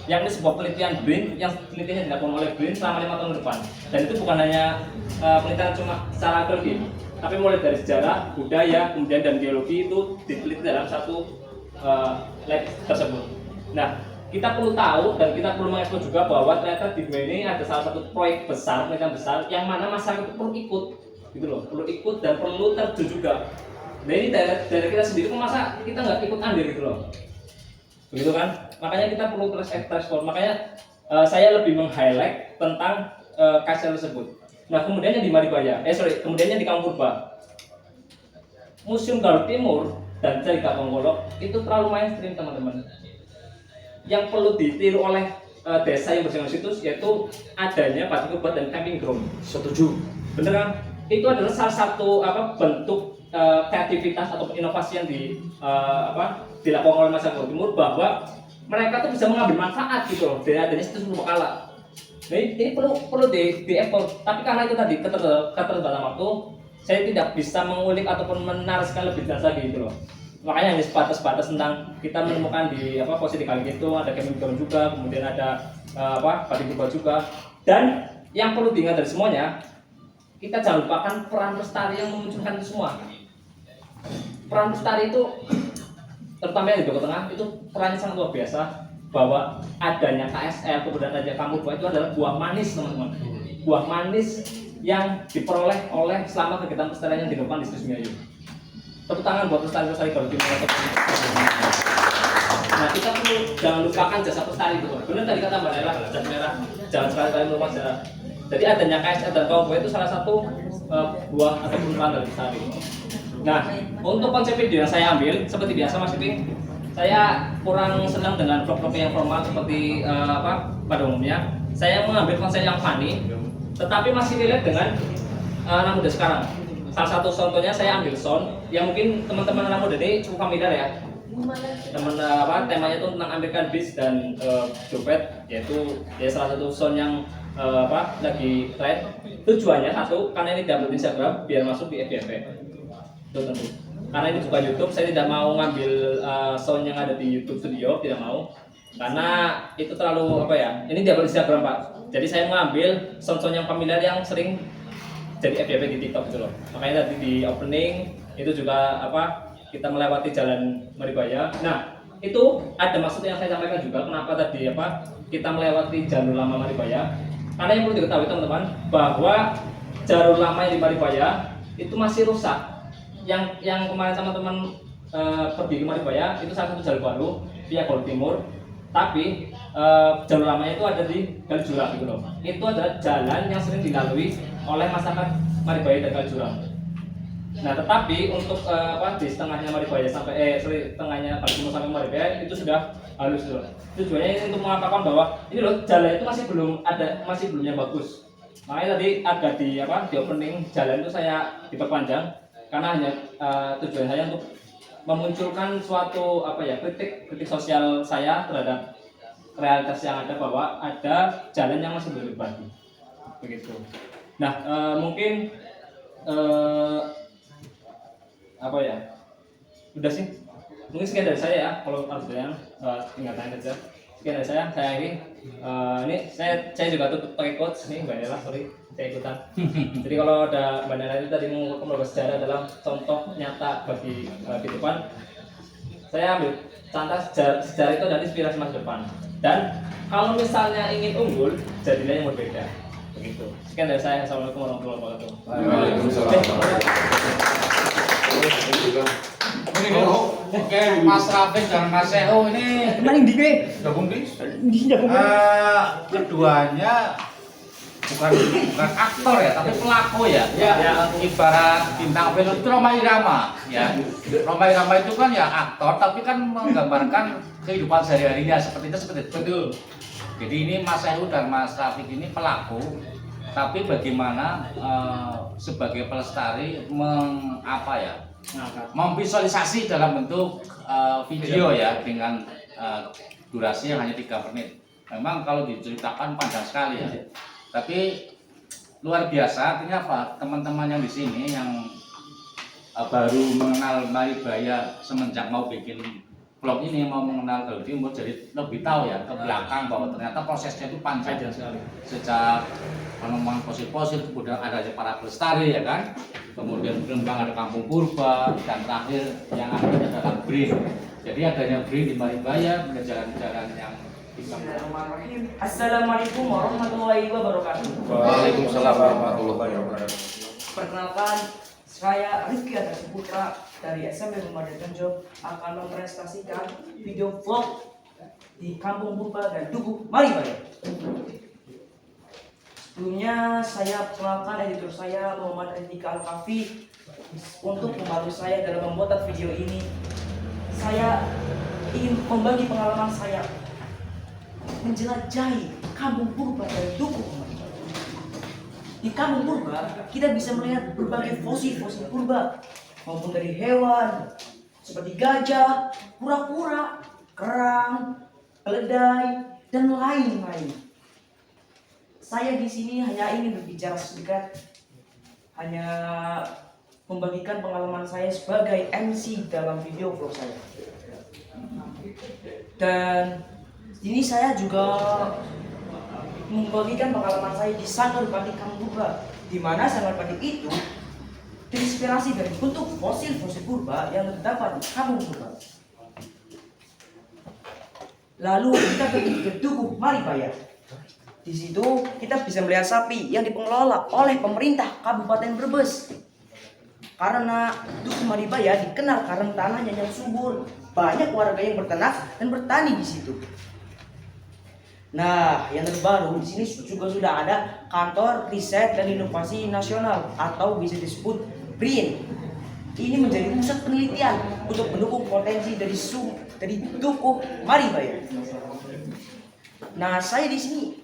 yang ini sebuah penelitian BRIN yang penelitiannya dilakukan oleh BRIN selama 5 tahun ke depan. Dan itu bukan hanya penelitian cuma secara arkeologi, tapi mulai dari sejarah, budaya, kemudian dan geologi itu diteliti dalam satu lab tersebut. Nah, kita perlu tahu dan kita perlu mengeksplor juga bahwa ternyata di dunia ini ada salah satu proyek besar, penelitian besar, yang mana masyarakat itu perlu ikut, gitu loh, perlu ikut dan perlu terjun juga. Nah, ini dari kita sendiri, masa kita nggak ikut andil gitu loh, begitu kan? Makanya kita perlu terus ekspor. Makanya saya lebih meng-highlight tentang KSL tersebut. Nah, kemudian yang di Matibaya, kemudian yang di Kampung Purba, Museum Galuh Timur dan Cerita Kangkolok itu terlalu mainstream, teman-teman. Yang perlu ditiru oleh desa yang berjalan situs yaitu adanya batik ubat dan camping ground. Setuju. Bener kan? Itu adalah salah satu bentuk kreativitas atau inovasi yang dilakukan oleh masyarakat Galuh Timur, bahwa mereka tuh bisa mengambil manfaat gitu loh dari adanya situs Purbakala. Nah, ini perlu diekspor. Tapi karena itu tadi keterbatasan waktu, saya tidak bisa mengulik ataupun menarasikan lebih jelas lagi gitu loh. Makanya hanya sebatas tentang kita menemukan di posisi kali itu ada camping ground juga, kemudian ada batik ubat juga. Dan yang perlu diingat dari semuanya, kita jangan lupakan peran pelestari yang memunculkan itu semua. Peran pelestari itu, terutama yang di Jawa Tengah, itu perannya sangat luar biasa. Bahwa adanya KSL, kemudian adanya Kampung Purba itu adalah buah manis, teman-teman. Buah manis yang diperoleh oleh selama kegiatan pelestarian yang dilakukan di situs Semeru. Tepuk tangan buat pelestari Galuh Timur. Nah, kita perlu jangan lupakan jasa pelestari itu. Benar tadi kata Mbak Nela, jas merah, jangan sekali-kali melupakan sejarah. Jadi adanya KSL dan Kampung Purba itu salah satu buah ataupun peran dari pelestari. Nah, untuk konsep video yang saya ambil, seperti biasa Mas Iping, saya kurang senang dengan vlog-vlog yang formal seperti pada umumnya. Saya mengambil konsep yang funny, tetapi masih relate dengan anak muda sekarang. Salah satu contohnya saya ambil sound yang mungkin teman-teman anak muda ini cukup familiar ya. Temanya itu tentang American Beach dan Copet, yaitu salah satu sound yang lagi tren. Tujuannya satu, karena ini diupload di Instagram biar masuk di FYP. Itu tentu. Karena ini bukan YouTube, saya tidak mau ngambil sound yang ada di YouTube Studio, tidak mau. Karena itu terlalu ini diupload di Instagram, Pak. Jadi saya mengambil sound-sound yang familiar yang sering jadi FYP di TikTok gitu loh. Makanya tadi di opening itu juga kita melewati jalan Matibaya. Nah, itu ada maksud yang saya sampaikan juga kenapa tadi kita melewati jalur lama Matibaya. Karena yang perlu diketahui teman-teman bahwa jalur lama yang di Maribaya itu masih rusak. Yang kemarin teman-teman pergi ke Maribaya itu salah satu jalur baru via Galuh Timur, tapi jalur lamanya itu ada di Kali Jurang gitu loh. Itu adalah jalan yang sering dilalui oleh masyarakat Maribaya dan Kali Jurang. Nah, tetapi untuk di setengahnya Maribaya sampai setengahnya Kali Timur sampai Maribaya itu sudah halus loh. Tujuannya ini untuk mengatakan bahwa ini loh jalan itu masih belum yang bagus. Makanya tadi agak di opening jalan itu saya diperpanjang karena hanya tujuan saya untuk memunculkan suatu kritik sosial saya terhadap realitas yang ada, bahwa ada jalan yang masih belum diperbaiki begitu. Nah, mungkin udah sih, mungkin sekian dari saya ya. Kalau yang tinggal tanya saja. Sekian dari saya ini saya juga tutup pakai quotes nih Mbak Nela, sorry saya ikutan. Jadi kalau ada Mbak Nela itu tadi mengungkapkan sejarah adalah contoh nyata bagi kehidupan. Saya ambil contoh sejarah itu dari inspirasi masa depan. Dan kalau misalnya ingin unggul, jadilah yang berbeda. Begitu. Sekian dari saya. Assalamualaikum warahmatullahi wabarakatuh. Ini oke, Mas Rafiq dan Mas Seho ini Maling dikit. gabung di keduanya bukan aktor ya, tapi pelaku ya. Ibarat bintang film itu Rhoma Irama ya. Rhoma Irama itu kan ya aktor, tapi kan menggambarkan kehidupan sehari-harinya seperti itu. Betul. Jadi ini Mas Seho dan Mas Rafiq ini pelaku, tapi bagaimana sebagai pelestari memvisualisasi dalam bentuk video ya, dengan durasi yang hanya 3 menit. Memang kalau diceritakan panjang sekali ya, tapi luar biasa. Artinya apa? Teman-teman yang di sini yang baru mengenal Maribaya semenjak mau bikin vlog ini, mau mengenal Galuh Timur, jadi lebih tahu ya ke belakang bahwa ternyata prosesnya itu panjang sekali. Sejak penemuan fosil-fosil, kemudian ada para pelestari ya kan, kemudian berkembang ada kampung purba, dan terakhir yang ada adalah BRIN. Jadi adanya BRIN di Maribaya, jalan-jalan yang Bismillahirrahmanirrahim. Assalamualaikum warahmatullahi wabarakatuh. Waalaikumsalam warahmatullahi wabarakatuh. Perkenalkan, saya Rizky Adha Putra dari SMP Muhammadiyah Tonjong akan mempresentasikan video vlog di Kampung Purba dan Dukuh Maribaya. Sebelumnya saya perkenalkan editor saya Muhammad Rizka Al-Kafi. Untuk membantu saya dalam membuat video ini, saya ingin membagi pengalaman saya menjelajahi Kampung Purba dan Dukuh Maribaya. Di Kampung Purba kita bisa melihat berbagai fosil-fosil purba, maupun dari hewan seperti gajah, kura-kura, kerang, keledai, dan lain-lain. Saya di sini hanya ingin berbicara sedikit, hanya membagikan pengalaman saya sebagai MC dalam video vlog saya. Dan ini saya juga membagikan pengalaman saya di Sanggar Batik Kampung Purba, di mana Sanggar Batik itu terinspirasi dari bentuk fosil-fosil purba yang terdapat di Kampung Purba. Lalu kita pergi ke Dukuh Maribaya. Di situ kita bisa melihat sapi yang dikelola oleh pemerintah Kabupaten Brebes. Karena Dukuh Maribaya dikenal karena tanahnya yang subur, banyak warga yang berternak dan bertani di situ. Nah, yang terbaru di sini juga sudah ada Kantor Riset dan Inovasi Nasional atau bisa disebut BRIN. Ini menjadi pusat penelitian untuk mendukung potensi dari Dukuh Maribaya. Nah, saya di sini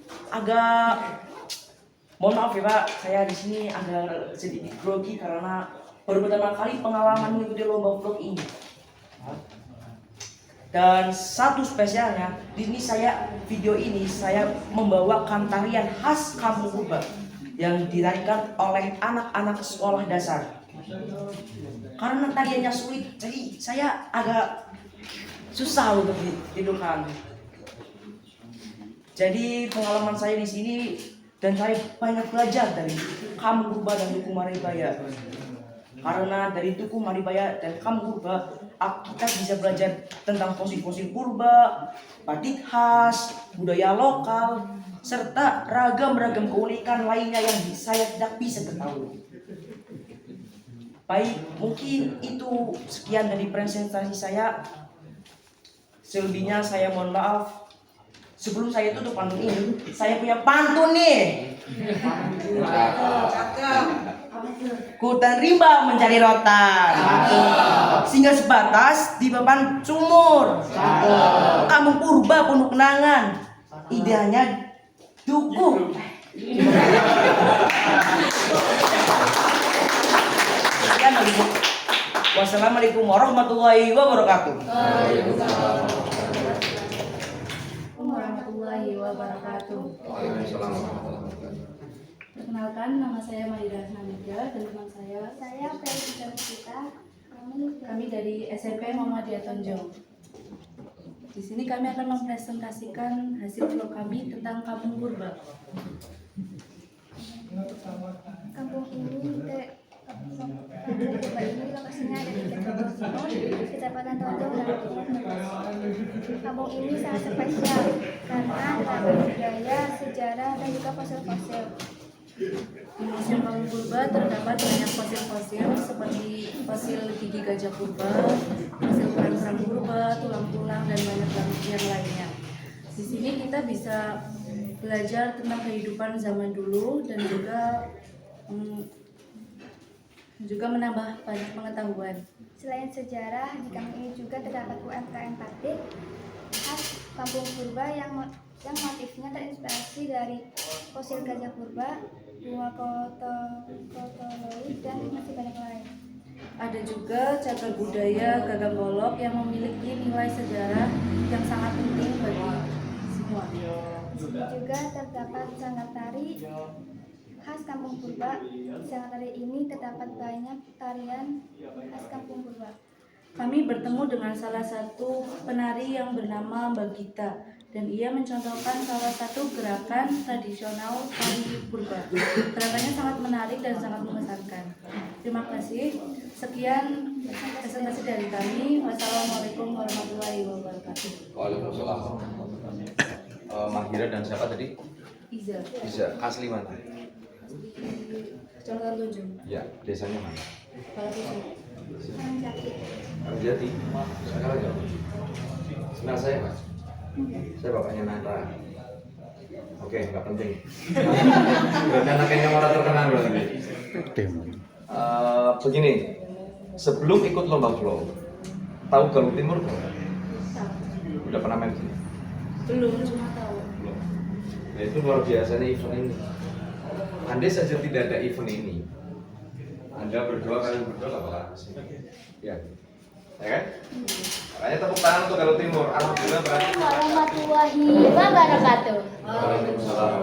mohon maaf ya Pak, saya di sini agak sedikit grogi karena baru pertama kali pengalaman mengikuti lomba vlog ini. Dan satu spesialnya, di sini video ini saya membawakan tarian khas Kampung Purba yang ditarikan oleh anak-anak sekolah dasar. Karena tariannya sulit, jadi saya agak susah untuk ditidukan. Jadi pengalaman saya di sini dan saya banyak belajar dari Kampung Purba dan Dukuh Maribaya. Karena dari Tugu Maribaya dan Kampung Purba, kita bisa belajar tentang fosil-fosil purba, batik khas, budaya lokal, serta ragam-ragam keunikan lainnya yang saya tidak bisa ketahui. Baik, mungkin itu sekian dari presentasi saya. Selebihnya saya mohon maaf. Sebelum saya tutup pantun ini, saya punya pantun nih. Kutan rimba mencari rotan, singgah sebatas di papan sumur. Kampung purba penuh kenangan, ideanya duku. Sekian, wassalamualaikum warahmatullahi wabarakatuh. Warahmatullahi wabarakatuh. Perkenalkan, nama saya Maida Hamida dan teman saya Felicita Mustika. kami dari SMP Muhammadiyah Tonjong. Di sini kami akan mempresentasikan hasil vlog kami tentang Kampung Purba. Kampung Purba ini lokasinya ada di Kecamatan Tonjong dan Kampung ini sangat spesial karena terdapat budaya, sejarah, dan juga fosil-fosil. Di Museum Kampung Purba terdapat banyak fosil-fosil seperti fosil gigi gajah purba, fosil kerang purba, tulang-tulang, dan banyak yang lainnya. Di sini kita bisa belajar tentang kehidupan zaman dulu dan juga menambah banyak pengetahuan. Selain sejarah, di kampung ini juga terdapat UMKM batik khas Kampung Purba yang motifnya terinspirasi dari fosil gajah purba, bunga kotoloid, dan masih banyak lain. Ada juga cagar budaya Gagang Golok yang memiliki nilai sejarah yang sangat penting bagi semua. Di sini juga terdapat sanggar tari khas Kampung Purba. Di sanggar tari ini terdapat banyak tarian khas Kampung Purba. Kami bertemu dengan salah satu penari yang bernama Mbak Gita dan ia mencontohkan salah satu gerakan tradisional tari purba. Gerakannya sangat menarik dan sangat mengesankan. Terima kasih. Sekian presentasi dari kami. Wassalamualaikum warahmatullahi wabarakatuh. Waalaikumsalam. Mahira dan siapa tadi? Iza. Bisa asli mana? Kecamatan Tonjong. Ya, desanya mana? Palapisi. Jadi sekarang ya. Kenal saya mas? Saya bapaknya Nara. Oke, nggak penting. Berarti anaknya orang terkenal berarti. Begini, sebelum ikut lomba vlog, tahu Galuh Timur nggak? Udah pernah main sini? Belum, cuma tahu. Belum. Nah itu luar biasanya event ini. Andai saja tidak ada event ini, Anda kalian berdua gak bakalan kesini. Ya kan? Makanya tepuk tangan untuk Galuh Timur. Alhamdulillah berarti. Warahmatullahi wabarakatuh. Waalaikumsalam.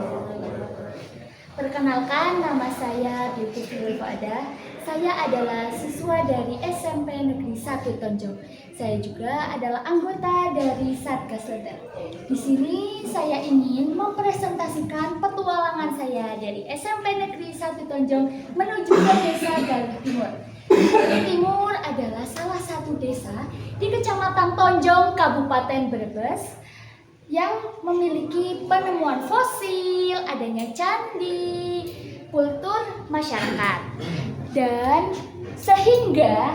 Perkenalkan, nama saya Bibi Firul Fada. Saya adalah siswa dari SMP Negeri 1 Tonjong. Saya juga adalah anggota dari Satgas Lentera. Di sini saya ingin mempresentasikan petualangan saya dari SMP Negeri 1 Tonjong menuju ke Desa Galuh Timur. Galuh Timur adalah salah satu desa di Kecamatan Tonjong, Kabupaten Brebes yang memiliki penemuan fosil, adanya candi, kultur masyarakat, dan sehingga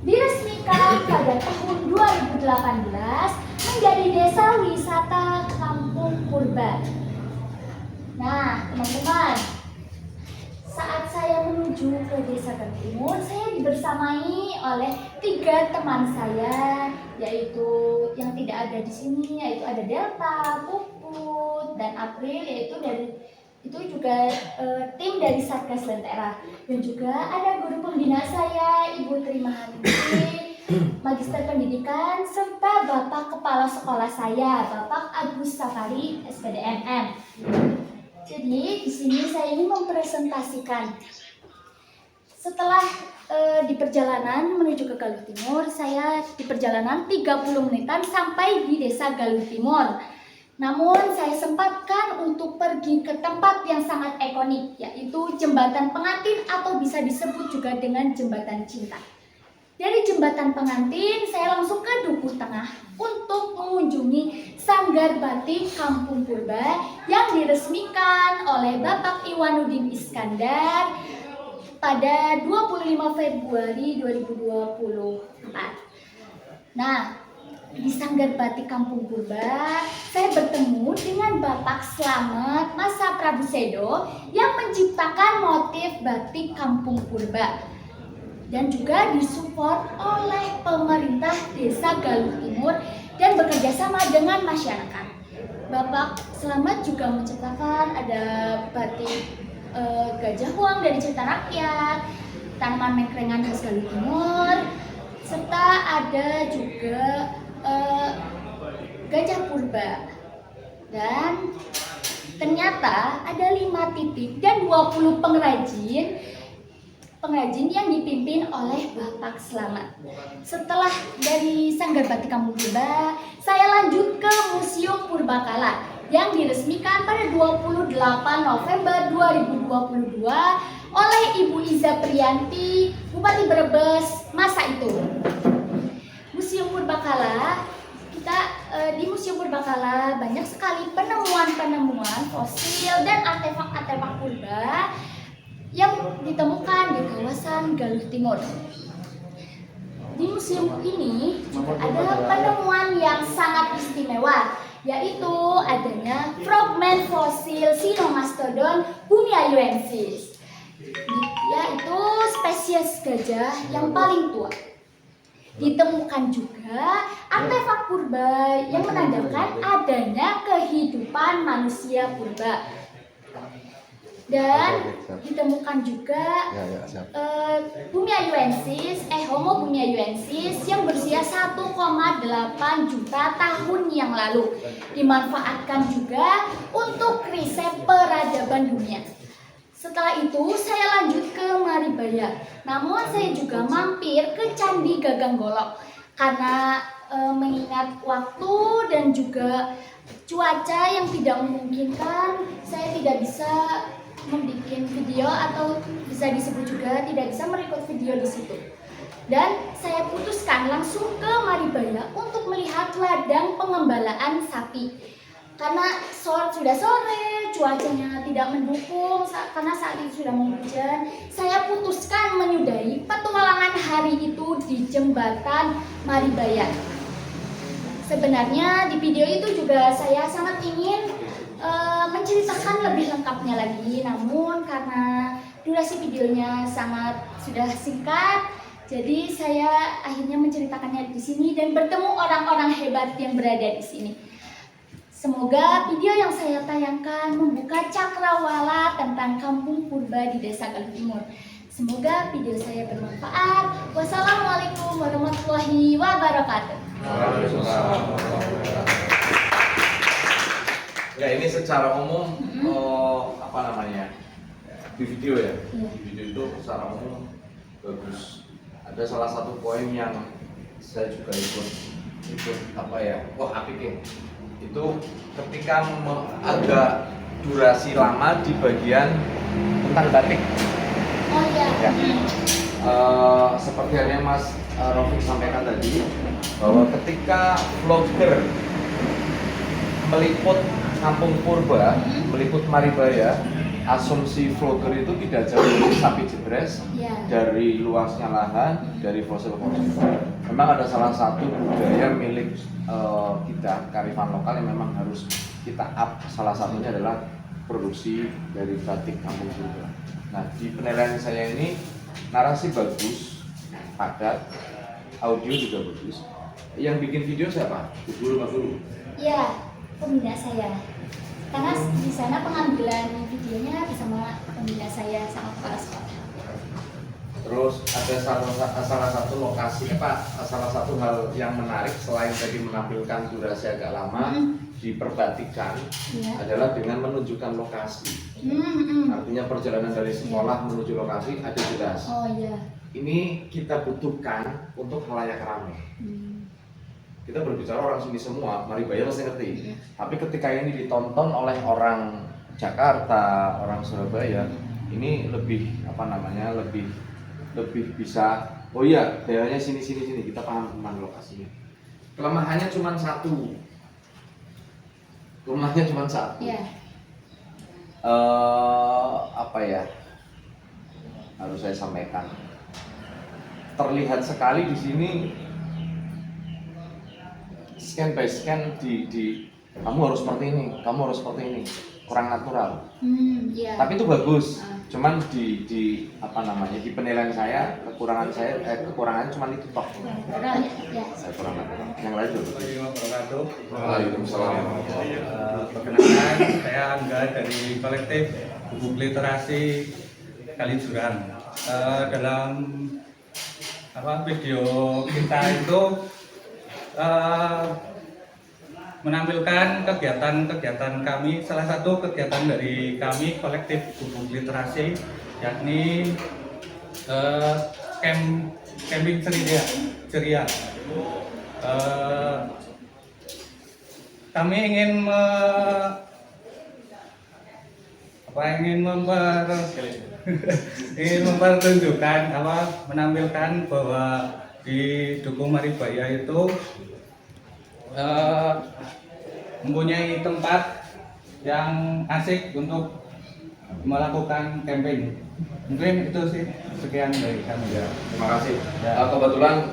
diresmikan pada tahun 2018 menjadi desa wisata Kampung Purba. Nah, teman-teman, saat saya menuju ke Desa Galuh Timur, saya dibersamai oleh 3 teman saya, yaitu yang tidak ada di sini, yaitu ada Delta, Puput, dan April, yaitu juga tim dari Satgas Lentera. Dan juga ada guru pembina saya, Ibu Trimahanti, Magister Pendidikan, serta Bapak Kepala Sekolah saya, Bapak Agus Safari, SPDMM. Jadi di sini saya ingin mempresentasikan setelah di perjalanan menuju ke Galuh Timur, saya di perjalanan 30 menitan sampai di Desa Galuh Timur. Namun saya sempatkan untuk pergi ke tempat yang sangat ikonik, yaitu Jembatan Pengantin atau bisa disebut juga dengan Jembatan Cinta. Dari Jembatan Pengantin, saya langsung ke Dukuh Tengah untuk mengunjungi Sanggar Batik Kampung Purba yang diresmikan oleh Bapak Iwanuddin Iskandar pada 25 Februari 2024. Nah, di Sanggar Batik Kampung Purba, saya bertemu dengan Bapak Slamet Masa Prabu Sedo yang menciptakan motif batik Kampung Purba dan juga disupport oleh pemerintah Desa Galuh Timur dan bekerja sama dengan masyarakat. Bapak Slamet juga menciptakan ada batik Gajah Huang dari Cerita Rakyat, tanaman mengkrengan khas Galuh Timur, serta ada juga Gajah Purba. Dan ternyata ada 5 titik dan 20 pengrajin yang dipimpin oleh Bapak Slamet. Setelah dari Sanggar Batik Kampung Purba, saya lanjut ke Museum Purbakala yang diresmikan pada 28 November 2022 oleh Ibu Iza Priyanti, Bupati Brebes masa itu. Museum Purbakala, di Museum Purbakala banyak sekali penemuan-penemuan fosil dan artefak-artefak purba yang ditemukan di kawasan Galuh Timur. Di museum ini juga ada penemuan yang sangat istimewa, yaitu adanya fragmen fosil Sinomastodon bumiayensis, yaitu spesies gajah yang paling tua. Ditemukan juga artefak purba yang menandakan adanya kehidupan manusia purba. Dan ditemukan juga Homo bumiayensis yang berusia 1,8 juta tahun yang lalu, dimanfaatkan juga untuk riset peradaban dunia. Setelah itu saya lanjut ke Maribaya, namun saya juga mampir ke Candi Gagang Golok karena mengingat waktu dan juga cuaca yang tidak memungkinkan, saya tidak bisa membuat video atau bisa disebut juga tidak bisa merekod video di situ. Dan saya putuskan langsung ke Maribaya untuk melihat ladang pengembalaan sapi. Karena sudah sore, cuacanya tidak mendukung, karena saat itu sudah mau hujan, saya putuskan menyudahi petualangan hari itu di Jembatan Maribaya. Sebenarnya di video itu juga saya sangat ingin menceritakan lebih lengkapnya lagi, namun karena durasi videonya sudah singkat, jadi saya akhirnya menceritakannya di sini dan bertemu orang-orang hebat yang berada di sini. Semoga video yang saya tayangkan membuka cakrawala tentang kampung purba di Desa Galuh Timur. Semoga video saya bermanfaat. Wassalamualaikum warahmatullahi wabarakatuh. Ya, ini secara umum di video ya. Di video itu secara umum bagus. Ada salah satu poin yang saya juga ikut apik ya. Itu ketika agak durasi lama di bagian tentang batik. Oh iya. Ya. Seperti halnya Mas Rafiq sampaikan tadi, bahwa ketika vlogger meliput kampung purba, meliput Maribaya, asumsi vlogger itu tidak jauh dari sapi jebres, dari luasnya lahan, dari fosil-fosil. Memang ada salah satu budaya milik kita, kearifan lokal yang memang harus kita up. Salah satunya adalah produksi dari batik kampung purba. Nah, di penilaian saya ini narasi bagus, padat, audio juga bagus. Yang bikin video siapa? Guru Mas Guru? Iya, pembina saya. Karena di sana pengambilan videonya bersama pembina saya sama kepala sekolah. Terus ada salah satu lokasi, salah satu hal yang menarik selain tadi menampilkan durasi agak lama di perbatikan adalah dengan menunjukkan lokasi. Artinya perjalanan dari sekolah menuju lokasi ada jelas. Oh iya. Ini kita butuhkan untuk halayak ramai. Kita kita berbicara orang sini semua, Maribaya pasti ngerti. Tapi ketika ini ditonton oleh orang Jakarta, orang Surabaya, ini lebih apa namanya, lebih bisa, oh iya daerahnya sini kita paham tentang lokasinya. Kelemahannya cuma satu. Iya. Apa ya? Harus saya sampaikan. Terlihat sekali di sini scan by scan di kamu harus seperti ini, kurang natural. Iya. Tapi itu bagus. Cuman di apa namanya, di penilaian saya kekurangannya cuma itu toh. Ya. Saya kurang natural. Yang lain juga. Waalaikumsalam. Perkenalkan, saya Angga dari kolektif Gubuk Literasi Kalijuran. Dalam video kita itu menampilkan kegiatan kami, salah satu kegiatan dari kami kolektif Gubuk Literasi, yakni camping ceria. Kami ingin mempertunjukkan menampilkan bahwa di Dukuh Maribaya itu mempunyai tempat yang asik untuk melakukan camping. Mungkin itu sih, sekian dari kami. Ya, terima kasih. Kebetulan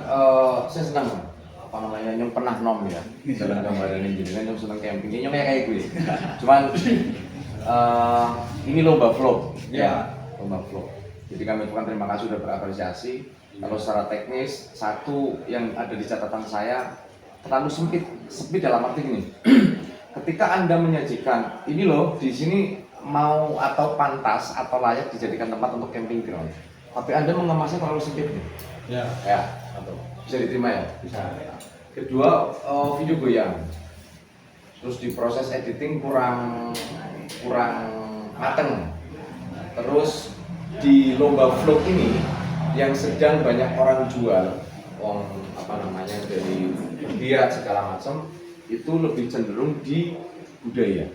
saya senang yang pernah nom ya dalam gambaran ini, yang senang camping, ini kayak gue. Cuman ini lomba vlog, lomba vlog. Jadi kami ucapkan terima kasih sudah berapresiasi. Kalau secara teknis, satu yang ada di catatan saya terlalu sempit dalam arti ini. Ketika Anda menyajikan ini loh, di sini mau atau pantas atau layak dijadikan tempat untuk camping ground, tapi Anda mengemasnya terlalu sempit nih. Ya, bisa diterima ya? Bisa. Kedua, video goyang. Terus di proses editing kurang mateng. Terus di lomba vlog ini yang sedang banyak orang jual, dari lihat segala macam, itu lebih cenderung di budaya,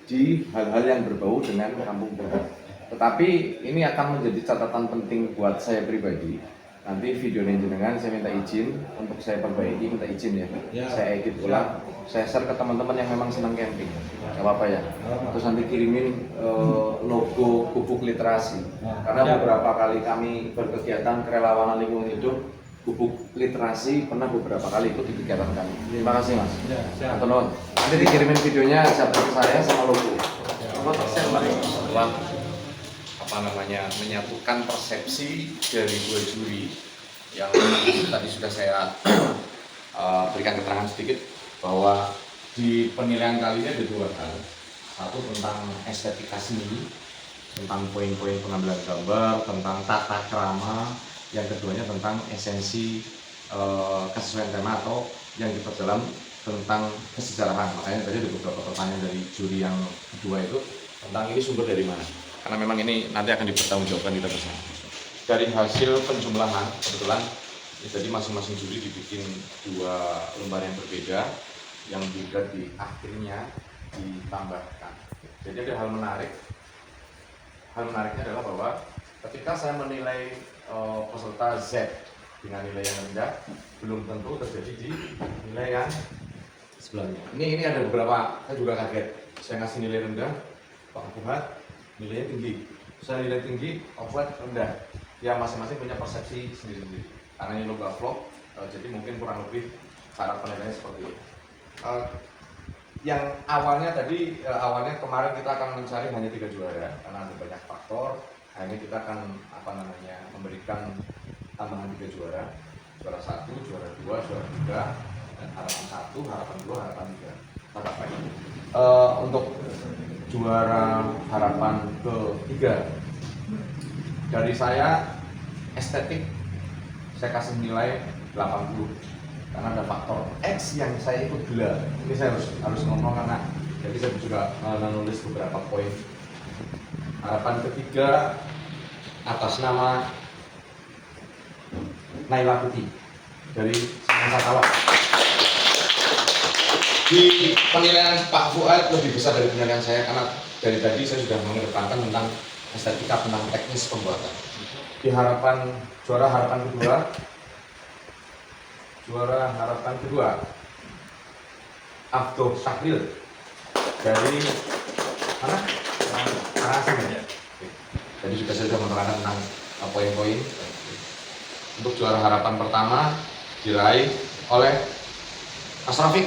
di hal-hal yang berbau dengan kampung purba. Tetapi ini akan menjadi catatan penting buat saya pribadi. Nanti video jenengan saya minta izin untuk saya perbaiki, minta izin ya. Saya edit ulang, saya share ke teman-teman yang memang senang camping. Gak apa-apa ya. Terus nanti kirimin logo Gubuk Literasi. Karena beberapa kali kami berkegiatan kerelawanan lingkungan hidup, Gubuk Literasi pernah beberapa kali ikut di kegiatan kami. Terima kasih Mas. Antonon. Nanti dikirimin videonya ke saya sama logo. Menyatukan persepsi dari dua juri yang tadi sudah saya berikan keterangan sedikit bahwa di penilaian kali ini ada dua hal. Satu tentang estetika seni, tentang poin-poin pengambilan gambar, tentang tata krama. Yang keduanya tentang esensi kesesuaian tema atau yang diperdalam tentang kesejarahan. Makanya tadi ada beberapa pertanyaan dari juri yang kedua itu tentang ini sumber dari mana. Karena memang ini nanti akan dipertanggungjawabkan kita bersama. Dari hasil penjumlahan, kebetulan jadi masing-masing juri dibikin dua lembar yang berbeda, yang juga di akhirnya ditambahkan. Jadi ada hal menarik. Hal menariknya adalah bahwa ketika saya menilai peserta Z dengan nilai yang rendah, belum tentu terjadi di nilai yang sebelahnya. Ini ada beberapa, saya juga kaget. Saya ngasih nilai rendah, Pak Fuad nilainya tinggi. Saya nilai tinggi, Pak Fuad rendah. Ya masing-masing punya persepsi sendiri-sendiri. Karena ini lomba vlog, jadi mungkin kurang lebih cara penilaiannya seperti itu. Yang awalnya kemarin kita akan mencari hanya 3 juara karena ada banyak faktor. Akhirnya kita akan memberikan tambahan 3 juara, juara 1, juara 2, juara 3, dan harapan 1, harapan 2, harapan 3. Untuk juara harapan ketiga dari saya estetik, saya kasih nilai 80 karena ada faktor X yang saya ikut gila. Ini saya harus ngomong karena jadi saya juga menulis beberapa poin. Harapan ketiga atas nama Naila Putih dari Semansa Kawak. Di penilaian Pak Fuad lebih besar dari penilaian saya karena dari tadi saya sudah mengedepankan tentang estetika, tentang teknis pembuatan. Di juara harapan kedua Abdul Syahril dari mana? Karangasem ya. Jadi juga saya sudah menerangkan tentang poin-poin. Untuk juara harapan pertama diraih oleh Mas Rafiq.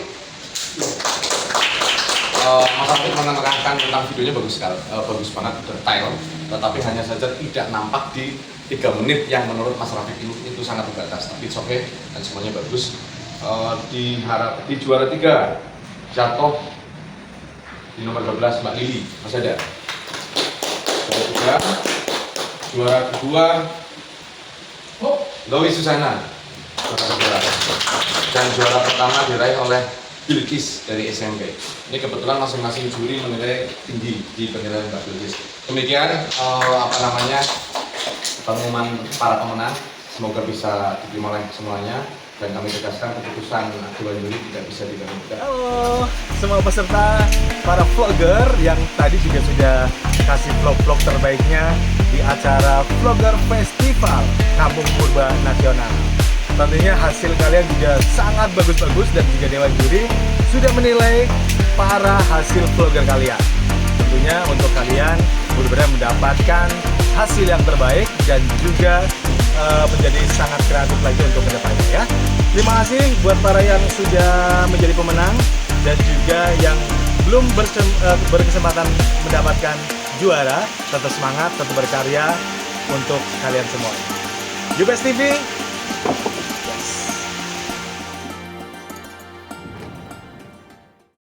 Mas Rafiq menerangkan tentang videonya bagus sekali, bagus banget, detail, tetapi hanya saja tidak nampak di 3 menit yang menurut Mas Rafiq itu sangat terbatas. Tapi oke, dan semuanya bagus. Di juara 3 jatuh di nomor 12 Mbak Lili, masih ada. Juara kedua Lowi Susana, dan juara pertama diraih oleh Bilkis dari SMP. Ini kebetulan masing-masing juri menilai tinggi di penilaian Mbak Bilkis. Demikian pengumuman para pemenang. Semoga bisa diterima oleh semuanya, dan kami tegaskan keputusan Dewan Juri tidak bisa diganggu. Halo semua peserta, para vlogger yang tadi juga sudah kasih vlog-vlog terbaiknya di acara Vlogger Festival Kampung Purba Nasional. Tentunya hasil kalian juga sangat bagus-bagus dan juga Dewan Juri sudah menilai para hasil vlogger kalian. Tentunya untuk kalian benar-benar mendapatkan hasil yang terbaik dan juga menjadi sangat kreatif lagi untuk kedepannya ya. Terima kasih buat para yang sudah menjadi pemenang dan juga yang belum berkesempatan mendapatkan juara. Tetap semangat, tetap berkarya untuk kalian semua. Jubes TV